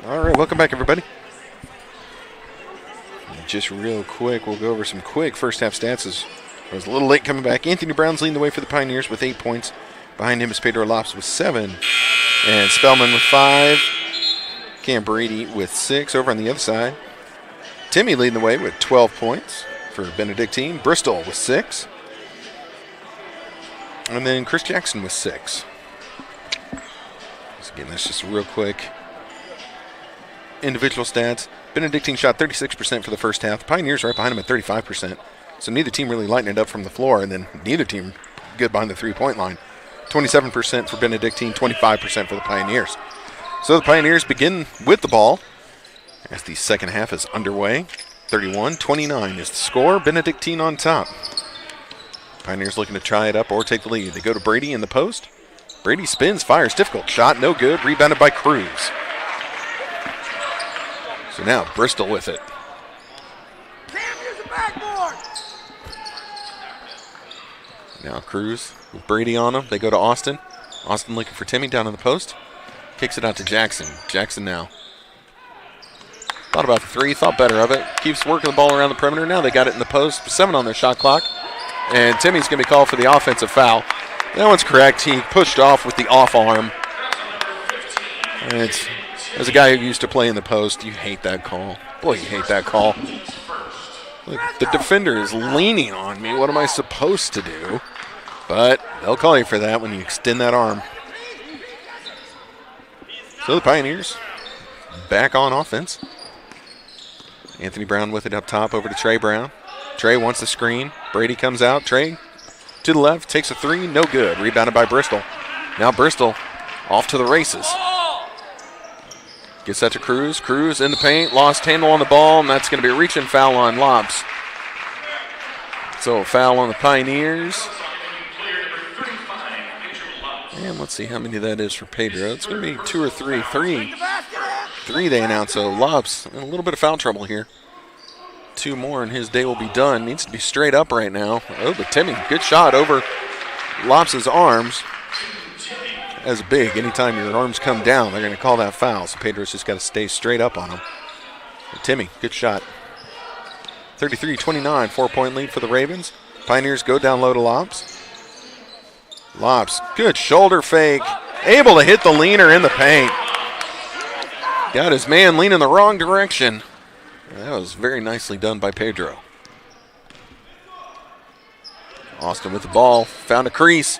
All right, welcome back, everybody. Just real quick, we'll go over some quick first half stats as I was a little late coming back. Anthony Brown's leading the way for the Pioneers with 8 points. Behind him is Pedro Lopes with 7. And Spellman with 5. Cam Brady with 6 over on the other side. Timmy leading the way with 12 points for Benedictine. Bristol with 6. And then Chris Jackson with 6. So again, that's just real quick. Individual stats. Benedictine shot 36% for the first half. The Pioneers right behind them at 35%. So neither team really lighting it up from the floor, and then neither team good behind the three-point line. 27% for Benedictine, 25% for the Pioneers. So the Pioneers begin with the ball as the second half is underway. 31-29 is the score. Benedictine on top. Pioneers looking to try it up or take the lead. They go to Brady in the post. Brady spins, fires, difficult shot, no good. Rebounded by Cruz. So now Bristol with it. Now Cruz with Brady on him. They go to Austin. Austin looking for Timmy down in the post. Kicks it out to Jackson. Jackson now. Thought about the three, thought better of it. Keeps working the ball around the perimeter. Now they got it in the post. 7 on their shot clock. And Timmy's going to be called for the offensive foul. That one's correct. He pushed off with the off arm. And as a guy who used to play in the post, you hate that call. Boy, you hate that call. Look, the defender is leaning on me. What am I supposed to do? But they'll call you for that when you extend that arm. So the Pioneers back on offense. Anthony Brown with it up top over to Trey Brown. Trey wants the screen. Brady comes out. Trey to the left, takes a 3, no good. Rebounded by Bristol. Now Bristol off to the races. Gets that to Cruz. Cruz in the paint, lost handle on the ball, and that's going to be a reach-in foul on Lopes. So a foul on the Pioneers. And let's see how many that is for Pedro. It's going to be 2 or 3. 3 they announce. So Lopes in a little bit of foul trouble here. 2 more and his day will be done. Needs to be straight up right now. Oh, but Timmy, good shot over Lopes' arms. As big, anytime your arms come down, they're going to call that foul. So Pedro's just got to stay straight up on him. But Timmy, good shot. 33-29, 4-point lead for the Ravens. Pioneers go down low to Lopes. Lopes, good shoulder fake. Able to hit the leaner in the paint. Got his man leaning the wrong direction. That was very nicely done by Pedro. Austin with the ball, found a crease.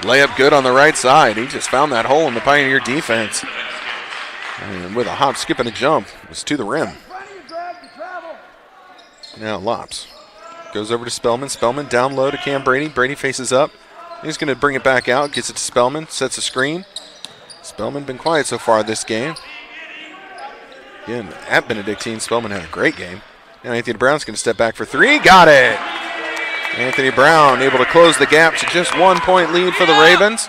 Layup good on the right side. He just found that hole in the Pioneer defense. And with a hop, skip, and a jump, it was to the rim. Now Lopes goes over to Spellman. Spellman down low to Cam Brady. Brady faces up. He's going to bring it back out, gets it to Spellman, sets a screen. Spellman been quiet so far this game. Again, at Benedictine, Spellman had a great game. Now Anthony Brown's going to step back for 3. Got it! Anthony Brown able to close the gap to just 1-point lead for the Ravens.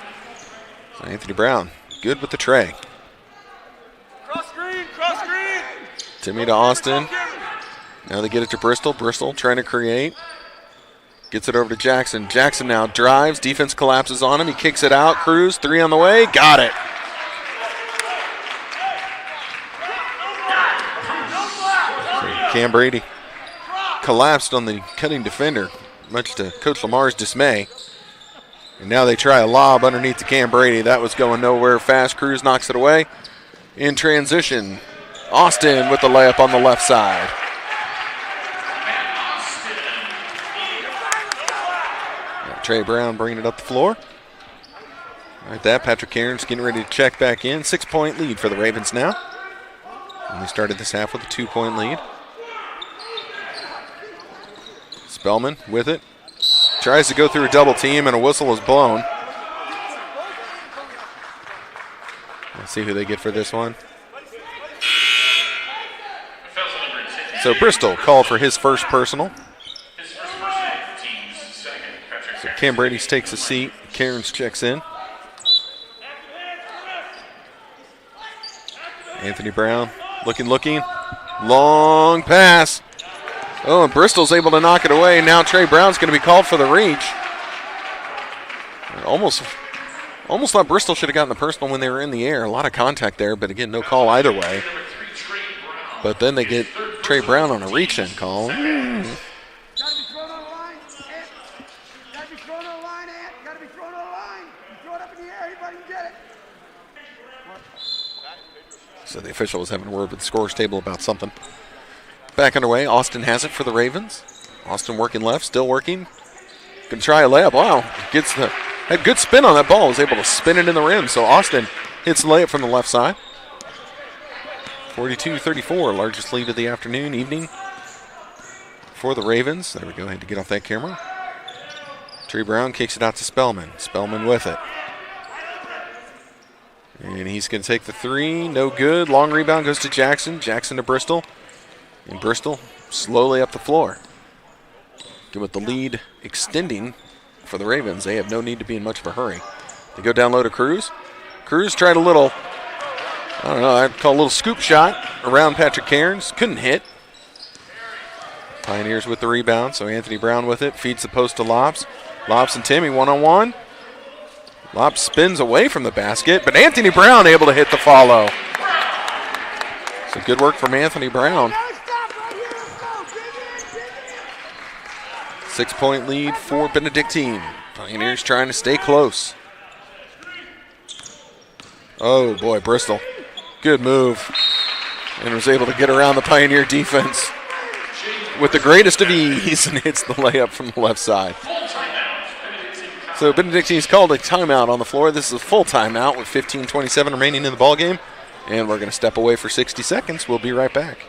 So Anthony Brown, good with the tray.
Cross screen.
Timmy to Austin. Now they get it to Bristol. Bristol trying to create. Gets it over to Jackson. Jackson now drives. Defense collapses on him. He kicks it out. Cruz, 3 on the way. Got it. So Cam Brady collapsed on the cutting defender, much to Coach Lamar's dismay. And now they try a lob underneath to Cam Brady. That was going nowhere fast. Cruz knocks it away. In transition, Austin with the layup on the left side. Trey Brown bringing it up the floor. Like that, Patrick Cairns getting ready to check back in. 6-point lead for the Ravens now. And they started this half with a 2-point lead. Spellman with it. Tries to go through a double team, and a whistle is blown. Let's see who they get for this one. So Bristol called for his first personal. So Cam Brady takes a seat. Cairns checks in. Anthony Brown looking. Long pass. Oh, and Bristol's able to knock it away. Now Trey Brown's going to be called for the reach. Almost thought Bristol should have gotten the personal when they were in the air. A lot of contact there, but again, no call either way. But then they get Trey Brown on a reach-in call.
Gotta be thrown on the line. Gotta be thrown on the line, Ant. Gotta be thrown on the line. You throw it up in the air, anybody can get it.
So the official was having a word with the scores table about something. Back underway. Austin has it for the Ravens. Austin working left, still working. Can try a layup. Wow, had good spin on that ball. Was able to spin it in the rim. So Austin hits the layup from the left side. 42-34, largest lead of the afternoon, evening for the Ravens. There we go. Had to get off that camera. Trey Brown kicks it out to Spellman. Spellman with it. And he's going to take the three. No good. Long rebound goes to Jackson. Jackson to Bristol. And Bristol slowly up the floor. Good with the lead extending for the Ravens. They have no need to be in much of a hurry. They go down low to Cruz. Cruz tried a little, I don't know, I'd call a little scoop shot around Patrick Cairns. Couldn't hit. Pioneers with the rebound, so Anthony Brown with it. Feeds the post to Lops. Lops and Timmy one-on-one. Lops spins away from the basket, but Anthony Brown able to hit the follow. So good work from Anthony Brown. 6-point lead for Benedictine. Pioneers trying to stay close. Oh boy, Bristol. Good move. And was able to get around the Pioneer defense with the greatest of ease and hits the layup from the left side. So Benedictine's called a timeout on the floor. This is a full timeout with 15:27 remaining in the ballgame. And we're going to step away for 60 seconds. We'll be right back.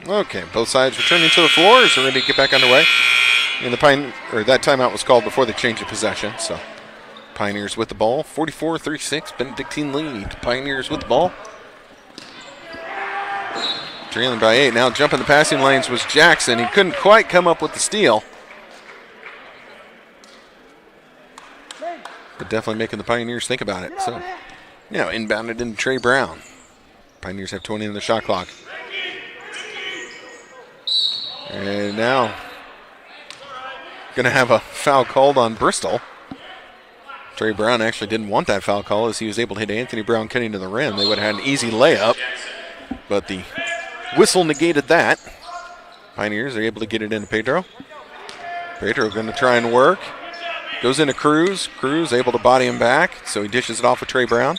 Okay, both sides returning to the floor as we're ready to get back underway. And that timeout was called before the change of possession. So Pioneers with the ball, 44-36, Benedictine lead. Pioneers with the ball. Trailing by 8. Now jumping the passing lanes was Jackson. He couldn't quite come up with the steal. But definitely making the Pioneers think about it. So now inbounded into Trey Brown. Pioneers have 20 in the shot clock. And now going to have a foul called on Bristol. Trey Brown actually didn't want that foul call as he was able to hit Anthony Brown cutting to the rim. They would have had an easy layup, but the whistle negated that. Pioneers are able to get it into Pedro. Pedro going to try and work. Goes into Cruz. Cruz able to body him back, so he dishes it off with Trey Brown.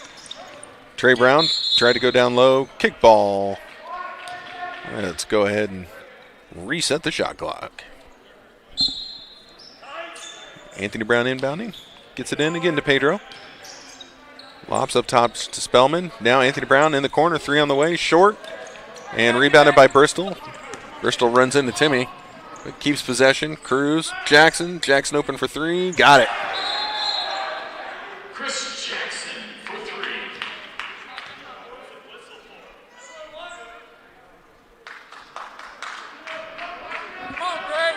Trey Brown tried to go down low. Kick ball. Let's go ahead and reset the shot clock. Anthony Brown inbounding. Gets it in again to Pedro. Lobs up top to Spellman. Now Anthony Brown in the corner. 3 on the way. Short. And rebounded by Bristol. Bristol runs into Timmy. But keeps possession. Cruz. Jackson. Jackson open for 3. Got it.
Chris Jackson for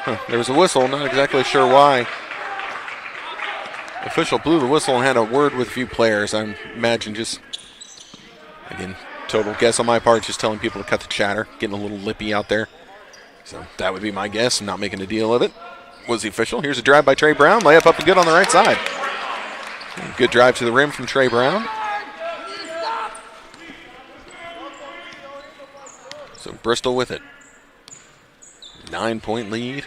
3.
There was a whistle. Not exactly sure why. Official blew the whistle and had a word with a few players. I imagine just, again, total guess on my part, just telling people to cut the chatter, getting a little lippy out there. So that would be my guess, and not making a deal of it. Was the official. Here's a drive by Trey Brown. Layup up and good on the right side. Good drive to the rim from Trey Brown. So Bristol with it. 9-point lead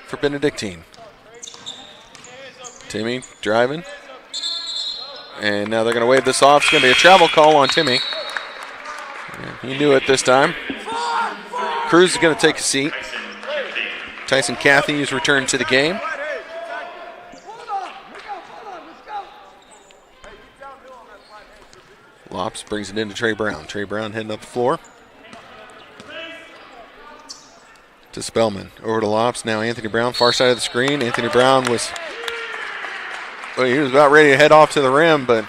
for Benedictine. Timmy driving. And now they're going to wave this off. It's going to be a travel call on Timmy. Yeah, he knew it this time. Cruz is going to take a seat. Tyson Cathy is returned to the game. Lops brings it into Trey Brown. Trey Brown heading up the floor. To Spellman. Over to Lops. Now Anthony Brown, far side of the screen. Anthony Brown was, well, he was about ready to head off to the rim, but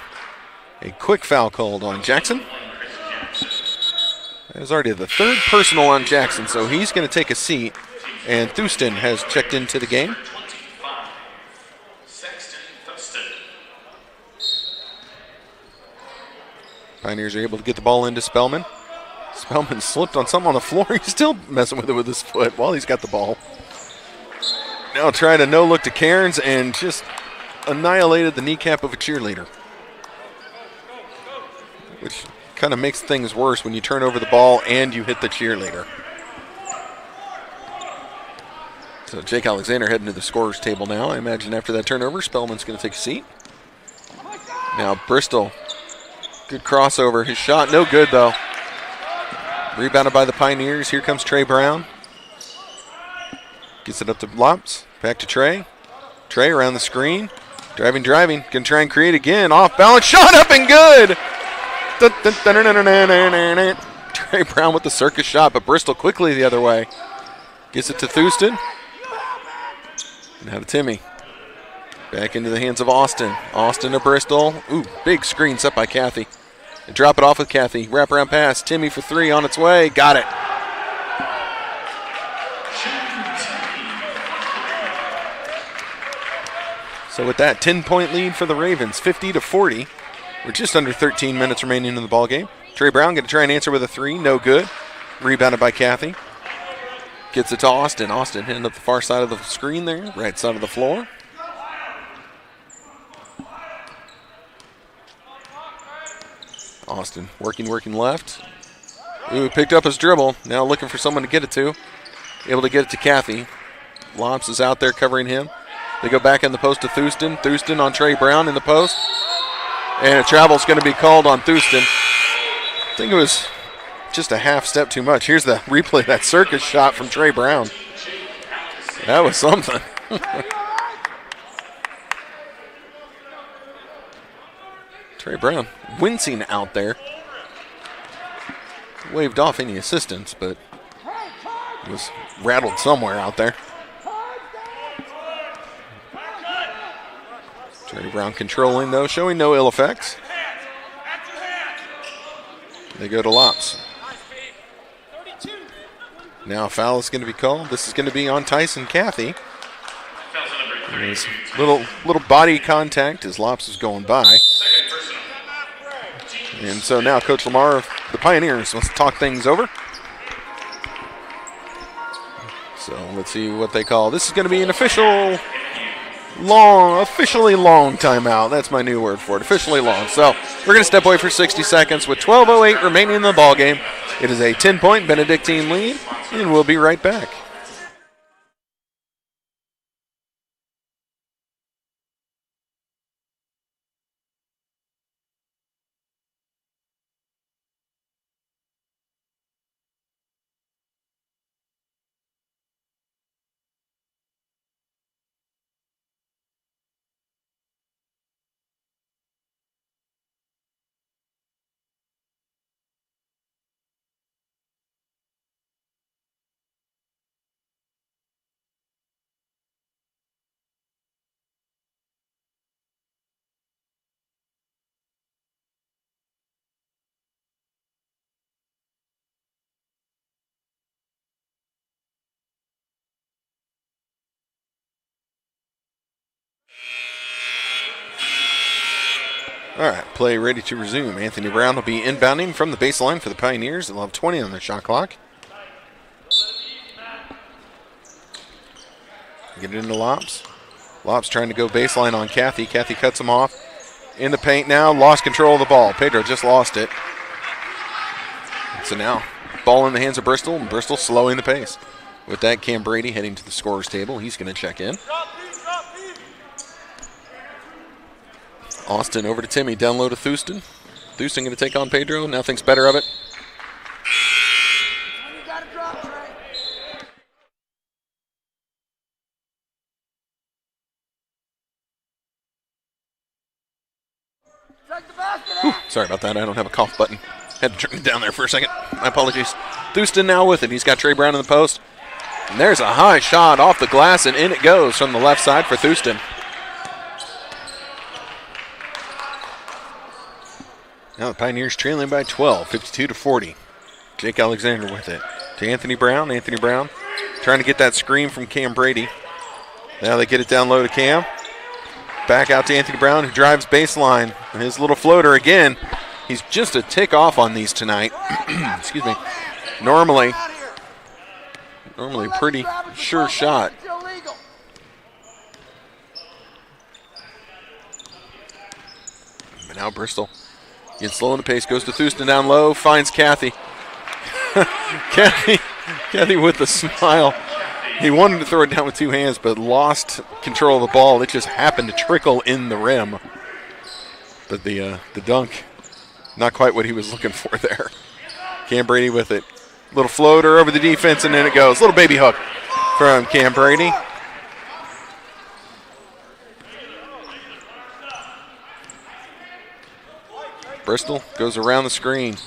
a quick foul called on Jackson. That was already the third personal on Jackson, so he's going to take a seat. And Thuston has checked into the game. Pioneers are able to get the ball into Spellman. Spellman slipped on something on the floor. He's still messing with it with his foot while he's got the ball. Now trying to no-look to Cairns and just annihilated the kneecap of a cheerleader. Which kind of makes things worse when you turn over the ball and you hit the cheerleader. So Jake Alexander heading to the scorer's table now. I imagine after that turnover, Spellman's going to take a seat. Now Bristol. Good crossover. His shot no good, though. Rebounded by the Pioneers. Here comes Trey Brown. Gets it up to Lops. Back to Trey. Trey around the screen. Driving. Going to try and create again. Off balance. Shot up and good. Trey Brown with the circus shot, but Bristol quickly the other way. Gets it to Thuston. Now to Timmy. Back into the hands of Austin. Austin to Bristol. Ooh, big screen set by Cathy. And drop it off with Cathy. Wraparound pass. Timmy for three on its way. Got it. So with that, 10-point lead for the Ravens, 50-40. We're just under 13 minutes remaining in the ballgame. Trey Brown going to try and answer with a three. No good. Rebounded by Cathy. Gets it to Austin. Austin hitting up the far side of the screen there. Right side of the floor. Austin working left. Ooh, picked up his dribble. Now looking for someone to get it to. Able to get it to Cathy. Lops is out there covering him. They go back in the post to Thuston. Thuston on Trey Brown in the post. And a travel's going to be called on Thuston. I think it was just a half step too much. Here's the replay of that circus shot from Trey Brown. That was something. Trey Brown wincing out there. Waved off any assistance, but was rattled somewhere out there. Trey Brown controlling, though, showing no ill effects. They go to Lops. Now a foul is going to be called. This is going to be on Tyson Cathy. Little body contact as Lops is going by. And so now Coach Lamar of the Pioneers wants to talk things over. So let's see what they call. This is going to be an officially long timeout. That's my new word for it, officially long. So we're going to step away for 60 seconds with 12:08 remaining in the ballgame. It is a 10-point Benedictine lead, and we'll be right back. All right, play ready to resume. Anthony Brown will be inbounding from the baseline for the Pioneers. They'll have 20 on their shot clock. Get it into Lops. Lops trying to go baseline on Cathy. Cathy cuts him off. In the paint now, lost control of the ball. Pedro just lost it. So now, ball in the hands of Bristol, and Bristol slowing the pace. With that, Cam Brady heading to the scorer's table. He's going to check in. Austin over to Timmy. Down low to Thurston. Thurston going to take on Pedro. Now thinks better of it.
When you got to drop, Trey. Take the basket out.
Sorry about that. I don't have a cough button. Had to turn it down there for a second. My apologies. Thurston now with it. He's got Trey Brown in the post. And there's a high shot off the glass, and in it goes from the left side for Thurston. Now the Pioneers trailing by 12, 52-40. Jake Alexander with it. To Anthony Brown. Anthony Brown trying to get that screen from Cam Brady. Now they get it down low to Cam. Back out to Anthony Brown, who drives baseline. His little floater again. He's just a tick off on these tonight. Excuse me. Normally pretty sure shot. But now Bristol gets slow in the pace, goes to Thurston down low, finds Kathy. Kathy with the smile. He wanted to throw it down with two hands, but lost control of the ball. It just happened to trickle in the rim. But the dunk, not quite what he was looking for there. Cam Brady with it. Little floater over the defense, and then it goes. Little baby hook from Cam Brady. Bristol goes around the screen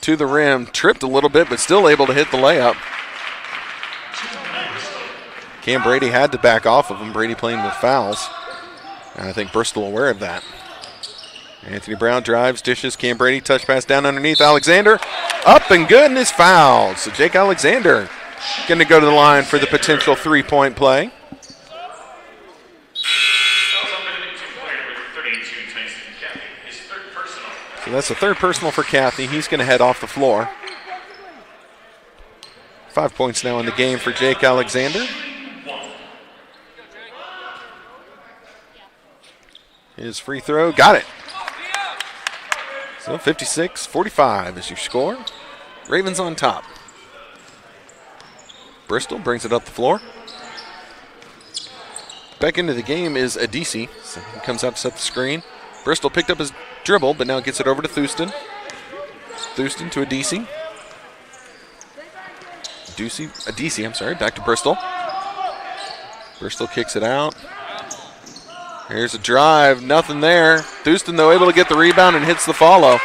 to the rim. Tripped a little bit, but still able to hit the layup. Cam Brady had to back off of him. Brady playing with fouls. And I think Bristol aware of that. Anthony Brown drives, dishes. Cam Brady touch pass down underneath. Alexander up and good, and is fouled. So Jake Alexander going to go to the line for the potential three-point play. So that's the third personal for Kathy. He's going to head off the floor. 5 points now in the game for Jake Alexander. His free throw, got it. So 56-45 is your score. Ravens on top. Bristol brings it up the floor. Back into the game is Adisi. So he comes out to set the screen. Bristol picked up his dribble, but now gets it over to Thurston. Thurston to Adisi. Adisi, back to Bristol. Bristol kicks it out. Here's a drive, nothing there. Thurston, though, able to get the rebound and hits the follow.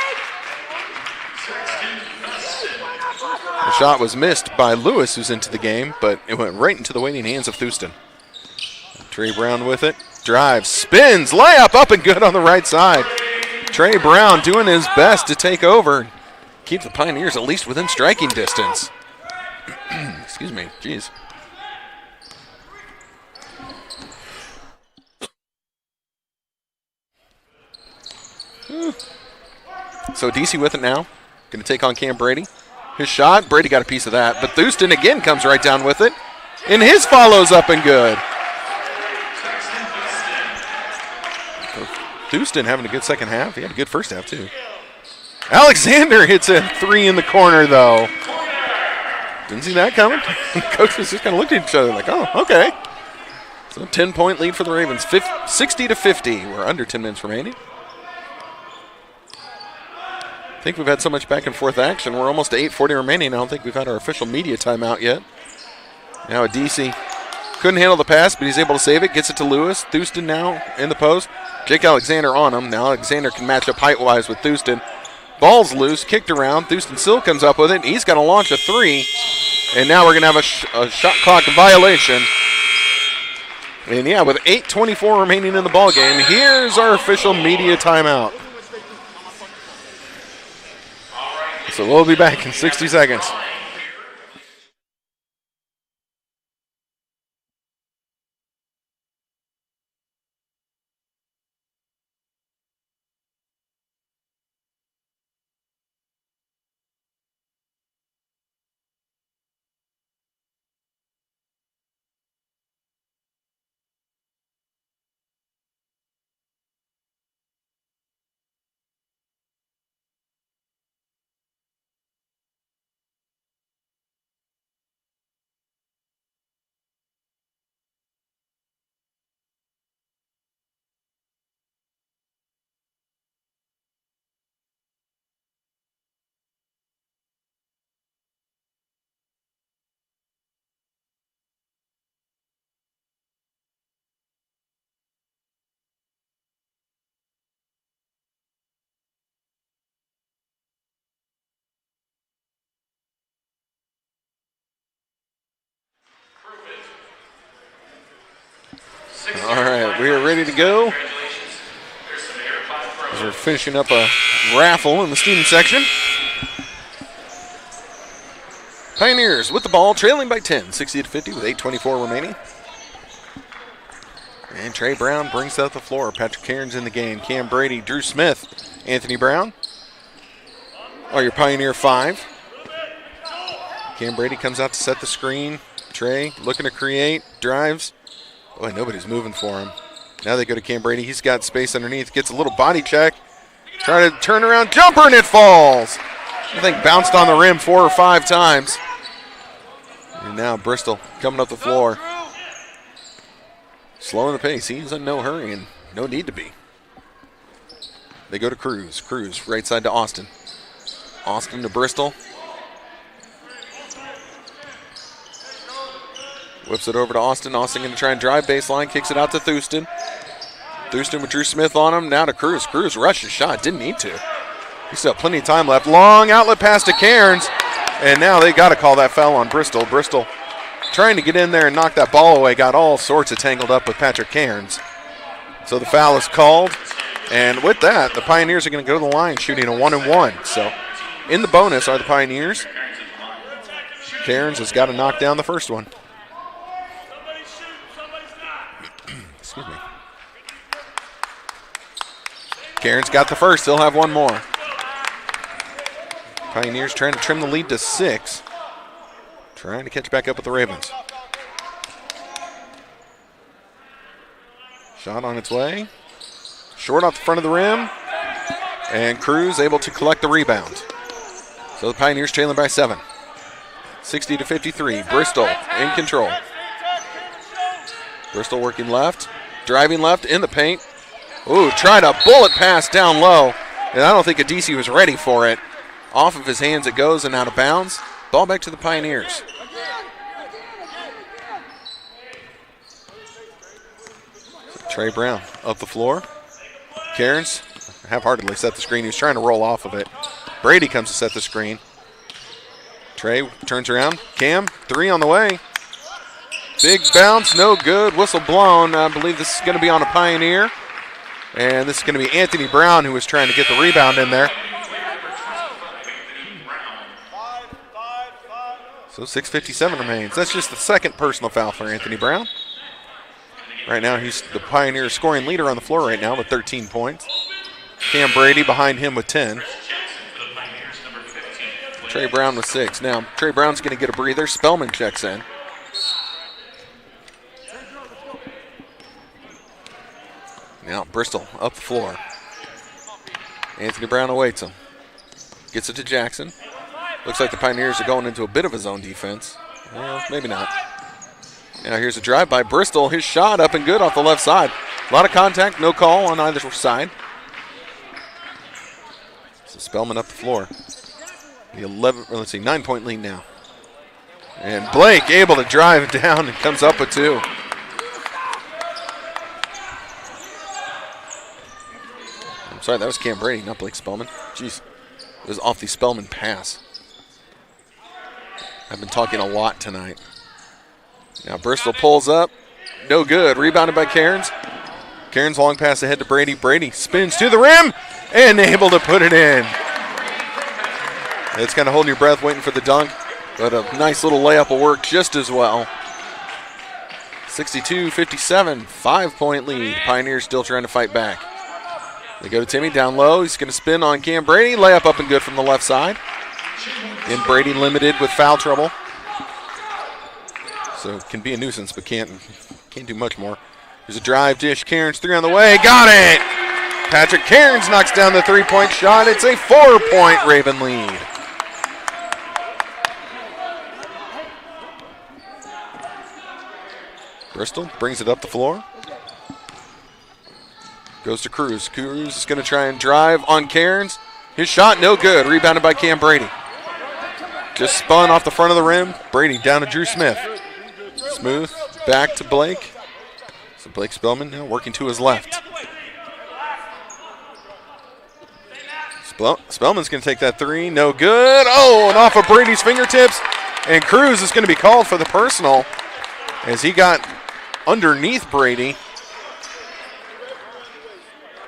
The shot was missed by Lewis, who's into the game, but it went right into the waiting hands of Thurston. Trey Brown with it. Drives, spins, layup up and good on the right side. Trey Brown doing his best to take over. Keep the Pioneers at least within striking distance. Excuse me, jeez. So DC with it now. Going to take on Cam Brady. His shot, Brady got a piece of that, but Thurston again comes right down with it. And his follows up and good. Thurston having a good second half. He had a good first half too. Alexander hits a three in the corner though. Didn't see that coming. Coaches just kind of looked at each other like, oh, okay. So 10-point lead for the Ravens, 60-50. We're under 10 minutes remaining. I think we've had so much back and forth action. We're almost to 8:40 remaining. I don't think we've had our official media timeout yet. Now a DC couldn't handle the pass, but he's able to save it. Gets it to Lewis. Thurston now in the post. Jake Alexander on him. Now Alexander can match up height-wise with Thurston. Ball's loose, kicked around. Thurston still comes up with it. He's going to launch a three. And now we're going to have a shot clock violation. And yeah, with 8:24 remaining in the ball game, here's our official media timeout. So we'll be back in 60 seconds. we are ready to go. As we're finishing up a raffle in the student section. Pioneers with the ball, trailing by 10, 60-50 with 8:24 remaining. And Trey Brown brings that up the floor. Patrick Cairns in the game. Cam Brady, Drew Smith, Anthony Brown are your Pioneer 5. Cam Brady comes out to set the screen. Trey looking to create, drives. Boy, nobody's moving for him. Now they go to Cam Brady. He's got space underneath. Gets a little body check. Trying to turn around jumper, and it falls. I think bounced on the rim 4 or 5 times. And now Bristol coming up the floor. Slowing the pace. He's in no hurry and no need to be. They go to Cruz. Cruz right side to Austin. Austin to Bristol. Whips it over to Austin. Austin going to try and drive baseline. Kicks it out to Thurston. Thurston with Drew Smith on him. Now to Cruz. Cruz rushed his shot. Didn't need to. He still have plenty of time left. Long outlet pass to Cairns. And now they got to call that foul on Bristol. Bristol trying to get in there and knock that ball away. Got all sorts of tangled up with Patrick Cairns. So the foul is called. And with that, the Pioneers are going to go to the line shooting a 1-and-1. So in the bonus are the Pioneers. Cairns has got to knock down the first one. Excuse me. Cairns got the first. He'll have one more. Pioneers trying to trim the lead to 6. Trying to catch back up with the Ravens. Shot on its way. Short off the front of the rim. And Cruz able to collect the rebound. So the Pioneers trailing by 7. 60-53. Bristol in control. Bristol working left. Driving left in the paint. Ooh, tried a bullet pass down low. And I don't think Adesi was ready for it. Off of his hands it goes and out of bounds. Ball back to the Pioneers. So Trey Brown up the floor. Cairns half-heartedly set the screen. He was trying to roll off of it. Brady comes to set the screen. Trey turns around. Cam, 3 on the way. Big bounce, no good. Whistle blown. I believe this is going to be on a Pioneer. And this is going to be Anthony Brown who was trying to get the rebound in there. So 6:57 remains. That's just the second personal foul for Anthony Brown. Right now he's the Pioneer scoring leader on the floor right now with 13 points. Cam Brady behind him with 10. Trey Brown with 6. Now Trey Brown's going to get a breather. Spellman checks in. Now Bristol up the floor. Anthony Brown awaits him. Gets it to Jackson. Looks like the Pioneers are going into a bit of a zone defense. Well, maybe not. Now here's a drive by Bristol. His shot up and good off the left side. A lot of contact, no call on either side. So Spellman up the floor. The 9-point lead now. And Blake able to drive down and comes up with 2. I'm sorry, that was Cam Brady, not Blake Spellman. Jeez, it was off the Spellman pass. I've been talking a lot tonight. Now Bristol pulls up. No good. Rebounded by Cairns. Cairns long pass ahead to Brady. Brady spins to the rim and able to put it in. It's kind of holding your breath waiting for the dunk, but a nice little layup will work just as well. 62-57, 5-point lead. Pioneers still trying to fight back. They go to Timmy down low. He's going to spin on Cam Brady. Layup up and good from the left side. And Brady limited with foul trouble. So can be a nuisance, but can't do much more. There's a drive dish. Cairns 3 on the way. Got it! Patrick Cairns knocks down the 3-point shot. It's a 4-point Raven lead. Bristol brings it up the floor. Goes to Cruz. Cruz is going to try and drive on Cairns. His shot no good. Rebounded by Cam Brady. Just spun off the front of the rim. Brady down to Drew Smith. Smooth back to Blake. So Blake Spellman now working to his left. Spellman's going to take that 3. No good. Oh, and off of Brady's fingertips. And Cruz is going to be called for the personal as he got underneath Brady.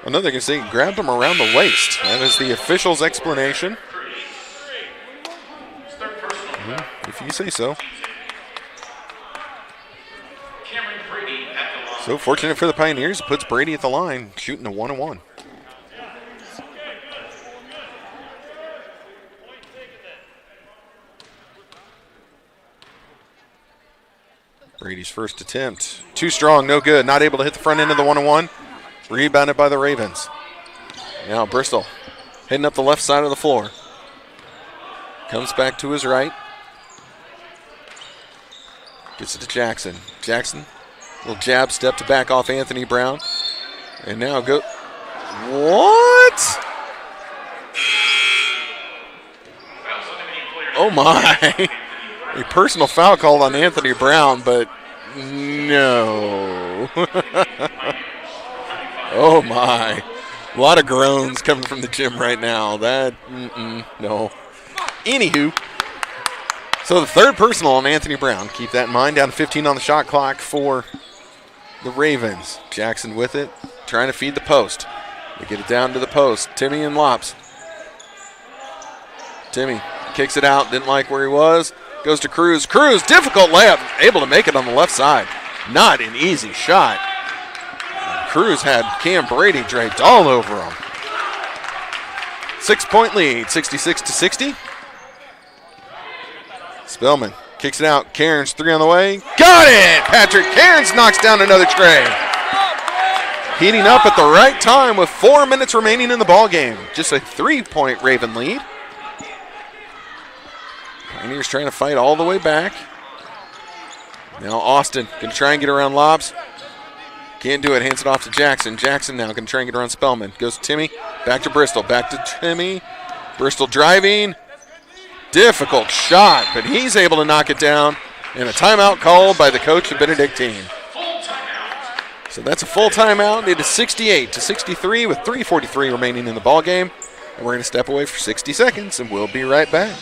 I know they're going to say grabbed him around the waist. That is the official's explanation. If you say so. So fortunate for the Pioneers, it puts Brady at the line, shooting a 1-on-1. Brady's first attempt. Too strong, no good. Not able to hit the front end of the 1-on-1. Rebounded by the Ravens. Now Bristol heading up the left side of the floor. Comes back to his right. Gets it to Jackson. Jackson, little jab step to back off Anthony Brown. And now go. What? Oh my. A personal foul called on Anthony Brown, but no. Oh my. A lot of groans coming from the gym right now. That, no. Anywho, so the third personal on Anthony Brown. Keep that in mind. Down to 15 on the shot clock for the Ravens. Jackson with it, trying to feed the post. They get it down to the post. Timmy and Lops. Timmy kicks it out, didn't like where he was. Goes to Cruz. Cruz, difficult layup, able to make it on the left side. Not an easy shot. Cruz had Cam Brady draped all over him. 6-point lead, 66-60. Spellman kicks it out. Cairns, three on the way. Got it! Patrick Cairns knocks down another tray. Heating up at the right time with 4 minutes remaining in the ball game. Just a 3-point Raven lead. Pioneers trying to fight all the way back. Now Austin going to try and get around Lobs. Can't do it. Hands it off to Jackson. Jackson now going to try and get around Spellman. Goes to Timmy. Back to Bristol. Back to Timmy. Bristol driving. Difficult shot, but he's able to knock it down. And a timeout called by the coach of Benedictine. So that's a full timeout. It is 68-63 with 3:43 remaining in the ball game. And we're going to step away for 60 seconds, and we'll be right back.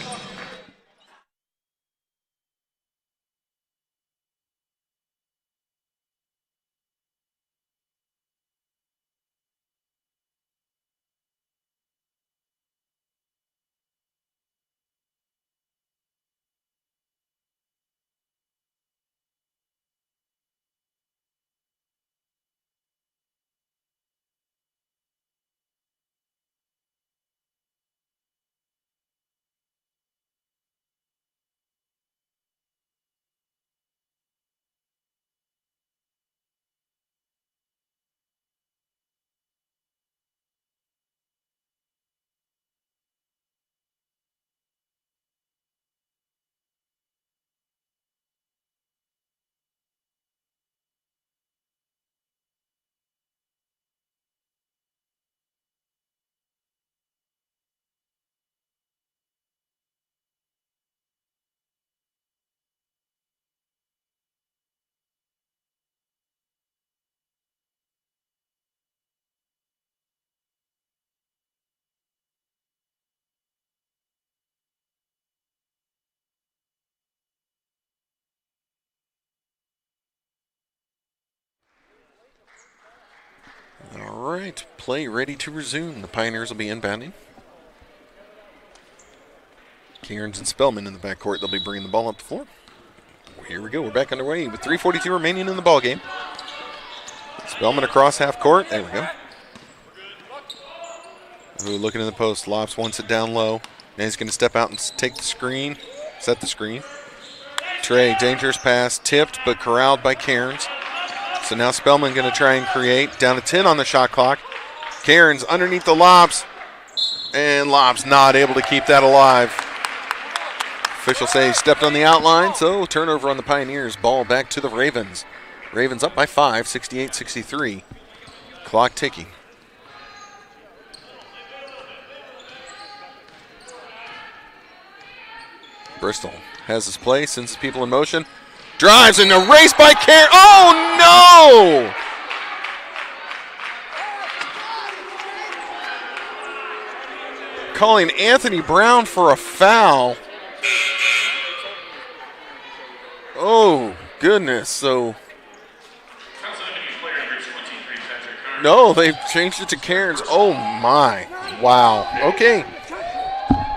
All right, play ready to resume. The Pioneers will be inbounding. Cairns and Spellman in the backcourt. They'll be bringing the ball up the floor. Here we go. We're back underway with 3:42 remaining in the ball game. Spellman across half court. There we go. Ooh, looking in the post. Lops wants it down low. Now he's going to step out and take the screen. Set the screen. Trey, dangerous pass. Tipped, but corralled by Cairns. So now Spellman going to try and create. Down to 10 on the shot clock. Cairns underneath the Lobs. And Lobs not able to keep that alive. Officials say he stepped on the outline, so turnover on the Pioneers. Ball back to the Ravens. Ravens up by 5, 68-63. Clock ticking. Bristol has his play, sends people in motion. Drives and a race by Cairns. Oh, no! Calling Anthony Brown for a foul. Oh, goodness. So No, they've changed it to Cairns. Oh, my. Wow. Okay.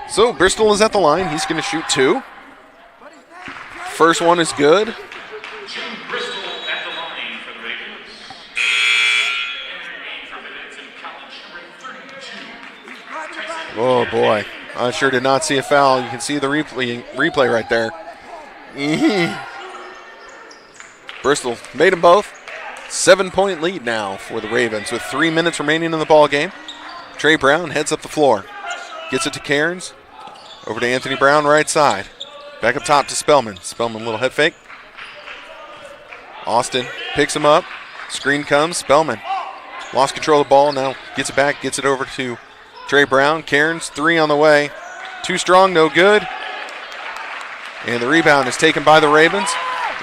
So Bristol is at the line. He's going to shoot 2. First one is good.
Jim Bristol at the line for the Ravens. And for Benedictine College, number 32.
Oh, boy. I sure did not see a foul. You can see the replay right there. Bristol made them both. 7-point lead now for the Ravens with 3 minutes remaining in the ball game. Trey Brown heads up the floor. Gets it to Cairns. Over to Anthony Brown, right side. Back up top to Spellman. Spellman, little head fake. Austin picks him up. Screen comes. Spellman lost control of the ball. Now gets it back. Gets it over to Trey Brown. Cairns, 3 on the way. Too strong, no good. And the rebound is taken by the Ravens.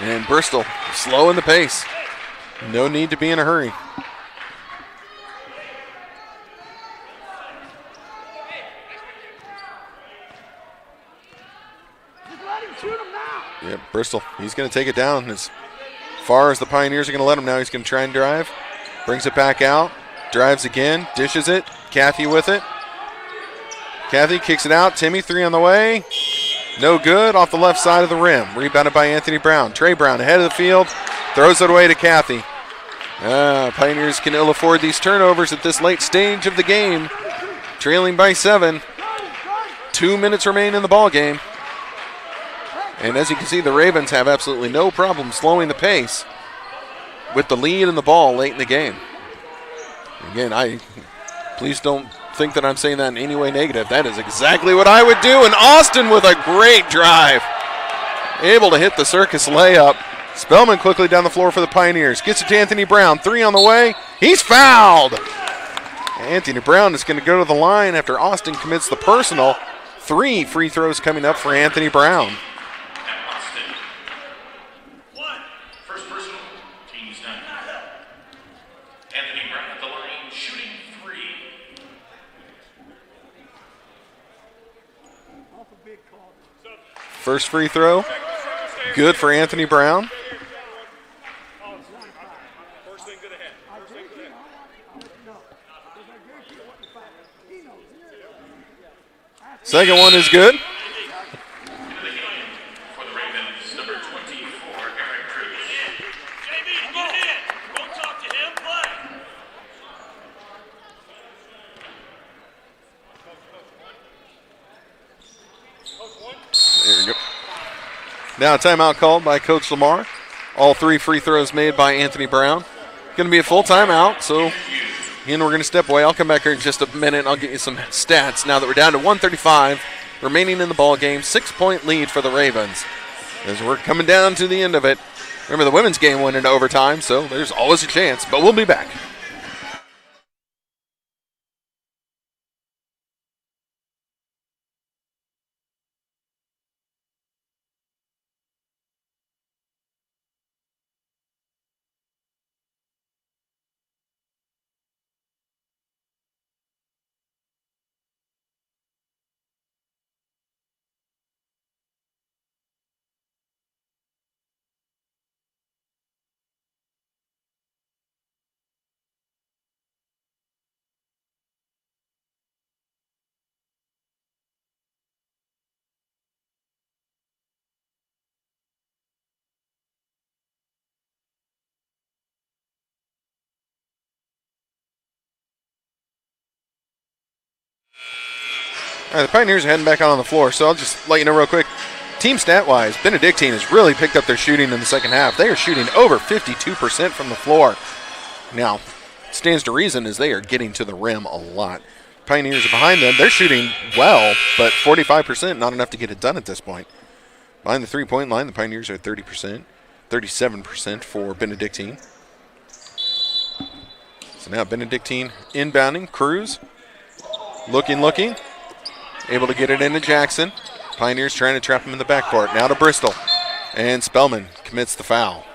And Bristol slowing the pace. No need to be in a hurry. Yep, Bristol, he's going to take it down. As far as the Pioneers are going to let him now, he's going to try and drive. Brings it back out. Drives again. Dishes it. Cathy with it. Cathy kicks it out. Timmy, 3 on the way. No good. Off the left side of the rim. Rebounded by Anthony Brown. Trey Brown ahead of the field. Throws it away to Cathy. Pioneers can ill afford these turnovers at this late stage of the game. Trailing by 7. 2 minutes remain in the ball game. And as you can see, the Ravens have absolutely no problem slowing the pace with the lead in the ball late in the game. Again, please don't think that I'm saying that in any way negative. That is exactly what I would do. And Austin with a great drive. Able to hit the circus layup. Spellman quickly down the floor for the Pioneers. Gets it to Anthony Brown. 3 on the way. He's fouled. Anthony Brown is going to go to the line after Austin commits the personal. 3 free throws coming up for Anthony Brown. First free throw, good for Anthony Brown. Second one is good. There you go. Now a timeout called by Coach Lamar. All 3 free throws made by Anthony Brown. Going to be a full timeout, so again, we're going to step away. I'll come back here in just a minute. I'll get you some stats now that we're down to 1:35 remaining in the ball game. 6-point lead for the Ravens as we're coming down to the end of it. Remember, the women's game went into overtime, so there's always a chance, but we'll be back. All right, the Pioneers are heading back out on the floor, so I'll just let you know real quick. Team stat-wise, Benedictine has really picked up their shooting in the second half. They are shooting over 52% from the floor. Now, stands to reason as they are getting to the rim a lot. Pioneers are behind them. They're shooting well, but 45%, not enough to get it done at this point. Behind the three-point line, the Pioneers are at 30%, 37% for Benedictine. So now Benedictine inbounding. Cruz looking. Able to get it into Jackson. Pioneers trying to trap him in the backcourt. Now to Bristol. And Spellman commits the foul.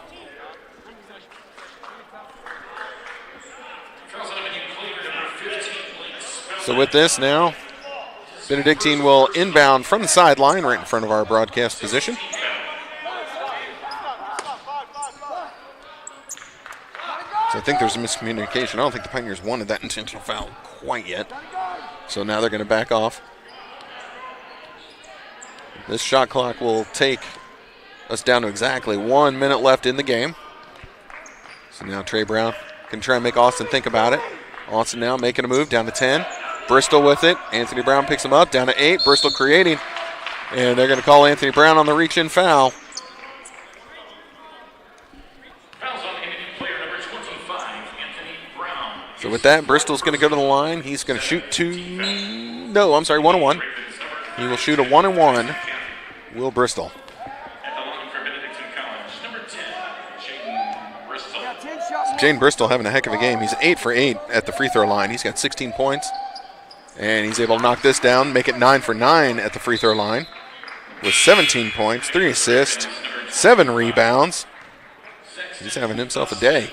So with this now, Benedictine will inbound from the sideline right in front of our broadcast position. So think there's a miscommunication. I don't think the Pioneers wanted that intentional foul quite yet. So now they're going to back off. This shot clock will take us down to exactly 1 minute left in the game. So now Trey Brown can try and make Austin think about it. Austin now making a move down to 10. Bristol with it. Anthony Brown picks him up down to 8. Bristol creating. And they're going to call Anthony Brown on the reach-in foul.
Fouls on MNU player number 25, Anthony Brown.
So with that, Bristol's going to go to the line. He's going to shoot 1-1. He will shoot a 1-1. Will Bristol.
At the line for Benedictine College, number 10, Jaden Bristol.
Jaden Bristol having a heck of a game. He's 8 for 8 at the free throw line. He's got 16 points. And he's able to knock this down, make it 9 for 9 at the free throw line with 17 points, 3 assists, 7 rebounds. He's having himself a day.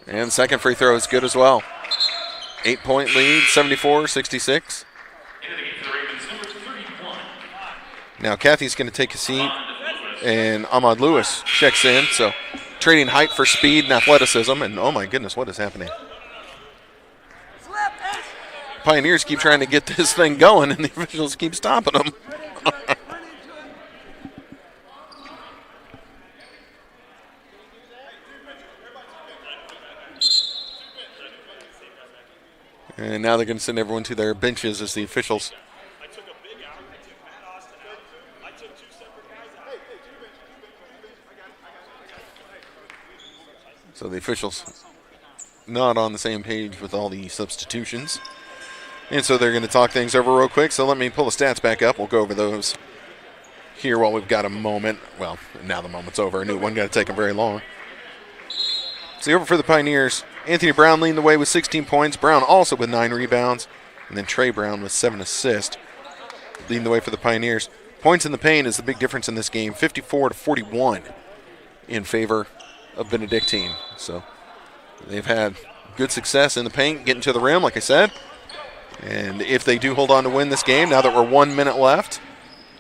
And second free throw is good as well. 8-point lead, 74-66. Now Kathy's going to take a seat, and Ahmad Lewis checks in. So trading height for speed and athleticism. And oh my goodness, what is happening? Pioneers keep trying to get this thing going, and the officials keep stopping them. And now they're going to send everyone to their benches as the officials. So the officials not on the same page with all the substitutions. And so they're going to talk things over real quick. So let me pull the stats back up. We'll go over those here while we've got a moment. Well, now the moment's over. I knew it wasn't going to take them very long. So over for the Pioneers, Anthony Brown leading the way with 16 points. Brown also with 9 rebounds. And then Trey Brown with 7 assists, leading the way for the Pioneers. Points in the paint is the big difference in this game, 54-41 in favor of Benedictine. So they've had good success in the paint, getting to the rim, like I said. And if they do hold on to win this game, now that we're 1 minute left,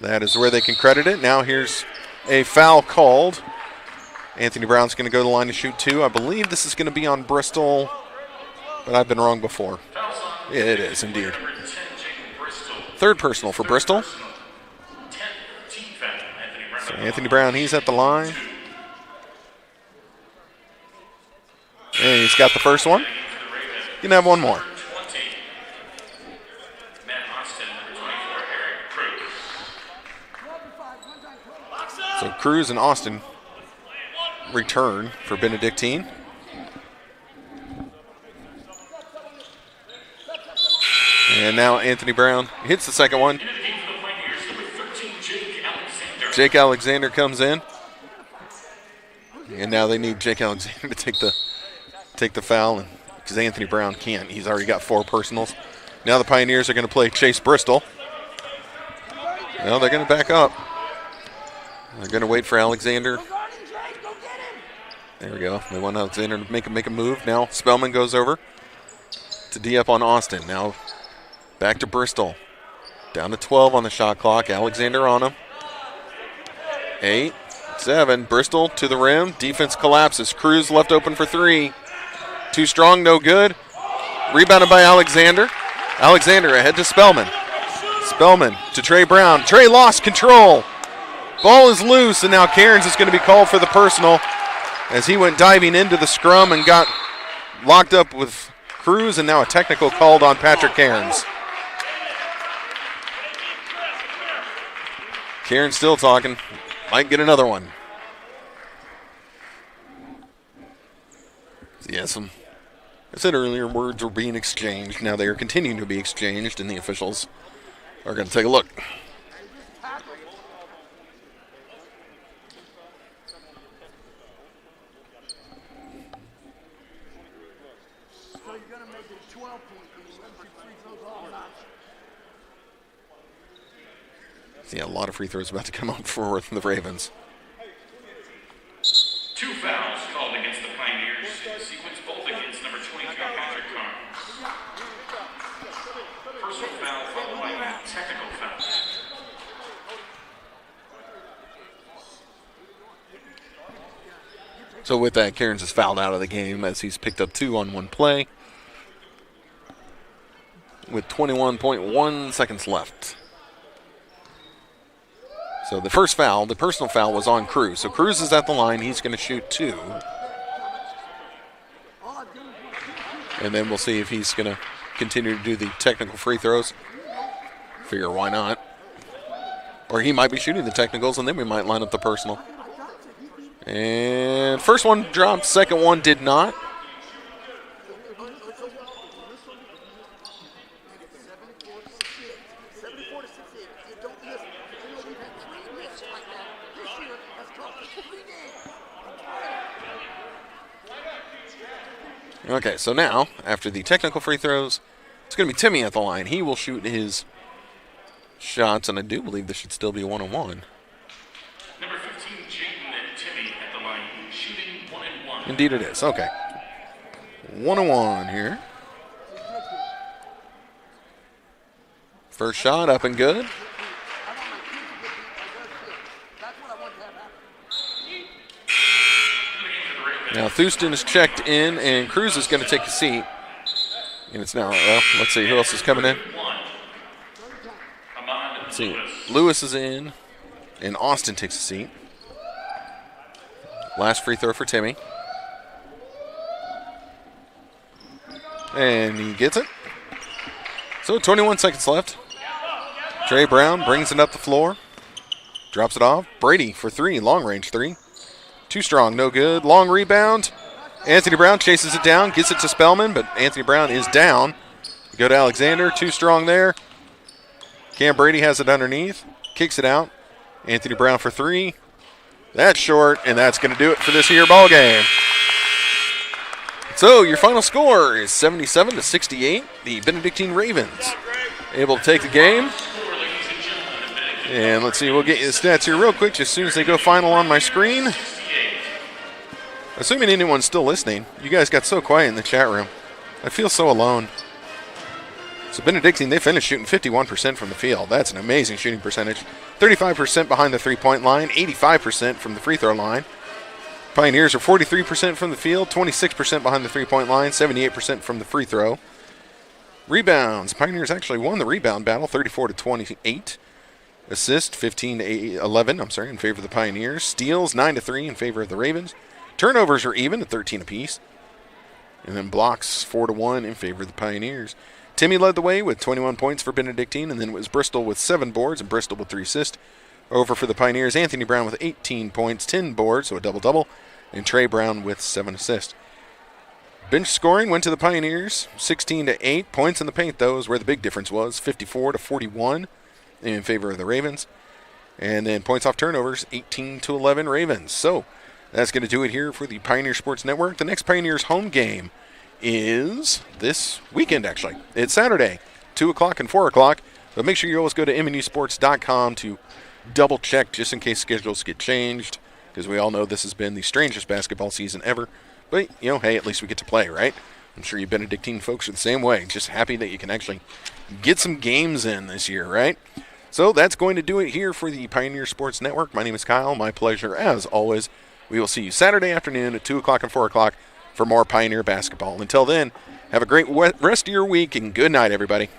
that is where they can credit it. Now here's a foul called. Anthony Brown's going to go to the line to shoot 2. I believe this is going to be on Bristol, but I've been wrong before. Yeah, it is indeed. Third personal for Bristol. So Anthony Brown, he's at the line. And he's got the first one. You can have one more. So Cruz and Austin return for Benedictine. And now Anthony Brown hits the second one. Jake Alexander comes in. And now they need Jake Alexander to take the foul, and because Anthony Brown can't. He's already got 4 personals. Now the Pioneers are going to play Chase Bristol. Well, they're going to back up. They're going to wait for Alexander. There we go. They want Alexander to make a move. Now Spellman goes over to D up on Austin. Now back to Bristol. Down to 12 on the shot clock. Alexander on him. 8, 7. Bristol to the rim. Defense collapses. Cruz left open for 3. Too strong, no good. Rebounded by Alexander. Alexander ahead to Spellman. Spellman to Trey Brown. Trey lost control. Ball is loose, and now Cairns is going to be called for the personal as he went diving into the scrum and got locked up with Cruz, and now a technical called on Patrick Cairns. Cairns still talking. Might get another one. Yeah, I said earlier, words were being exchanged. Now they are continuing to be exchanged, and the officials are going to take a look. Yeah, a lot of free throws about to come out for the Ravens.
2 fouls called against the Pioneers. Sequence both against number 22, Patrick Cairns. Personal foul followed by a technical foul.
So with that, Cairns is fouled out of the game as he's picked up 2 on 1 play with 21.1 seconds left. So the first foul, the personal foul, was on Cruz. So Cruz is at the line. He's going to shoot 2. And then we'll see if he's going to continue to do the technical free throws. Figure why not. Or he might be shooting the technicals, and then we might line up the personal. And first one dropped, second one did not. Okay, so now, after the technical free throws, it's going to be Timmy at the line. He will shoot his shots, and I do believe this should still be a one-on-one.
Number 15, Jayden and Timmy at the line, shooting 1 and 1.
Indeed it is. Okay. 1-on-1 here. First shot up and good. Now Thurston is checked in, and Cruz is going to take a seat. And it's now, let's see, who else is coming in? Let's see, Lewis is in, and Austin takes a seat. Last free throw for Timmy. And he gets it. So 21 seconds left. Trey Brown brings it up the floor. Drops it off. Brady for 3, long range 3. Too strong, no good. Long rebound. Anthony Brown chases it down, gets it to Spellman, but Anthony Brown is down. Go to Alexander, too strong there. Cam Brady has it underneath, kicks it out. Anthony Brown for 3. That's short, and that's going to do it for this here ball game. So your final score is 77-68. The Benedictine Ravens able to take the game. And let's see, we'll get you the stats here real quick just as soon as they go final on my screen. Assuming anyone's still listening, you guys got so quiet in the chat room. I feel so alone. So Benedictine, they finished shooting 51% from the field. That's an amazing shooting percentage. 35% behind the three-point line, 85% from the free throw line. Pioneers are 43% from the field, 26% behind the three-point line, 78% from the free throw. Rebounds, Pioneers actually won the rebound battle, 34-28. Assists, 15-11, in favor of the Pioneers. Steals, 9-3 in favor of the Ravens. Turnovers are even at 13 apiece. And then blocks, 4-1 in favor of the Pioneers. Timmy led the way with 21 points for Benedictine, and then it was Bristol with 7 boards and Bristol with 3 assists. Over for the Pioneers, Anthony Brown with 18 points, 10 boards, so a double-double, and Trey Brown with 7 assists. Bench scoring went to the Pioneers, 16-8. Points in the paint, though, is where the big difference was, 54-41 in favor of the Ravens. And then points off turnovers, 18-11 Ravens. So that's going to do it here for the Pioneer Sports Network. The next Pioneers home game is this weekend, actually. It's Saturday, 2 o'clock and 4 o'clock. But make sure you always go to MNUsports.com to double check just in case schedules get changed, because we all know this has been the strangest basketball season ever. But, hey, at least we get to play, right? I'm sure you Benedictine folks are the same way. Just happy that you can actually get some games in this year, right? So that's going to do it here for the Pioneer Sports Network. My name is Kyle. My pleasure, as always. We will see you Saturday afternoon at 2 o'clock and 4 o'clock for more Pioneer basketball. Until then, have a great rest of your week, and good night, everybody.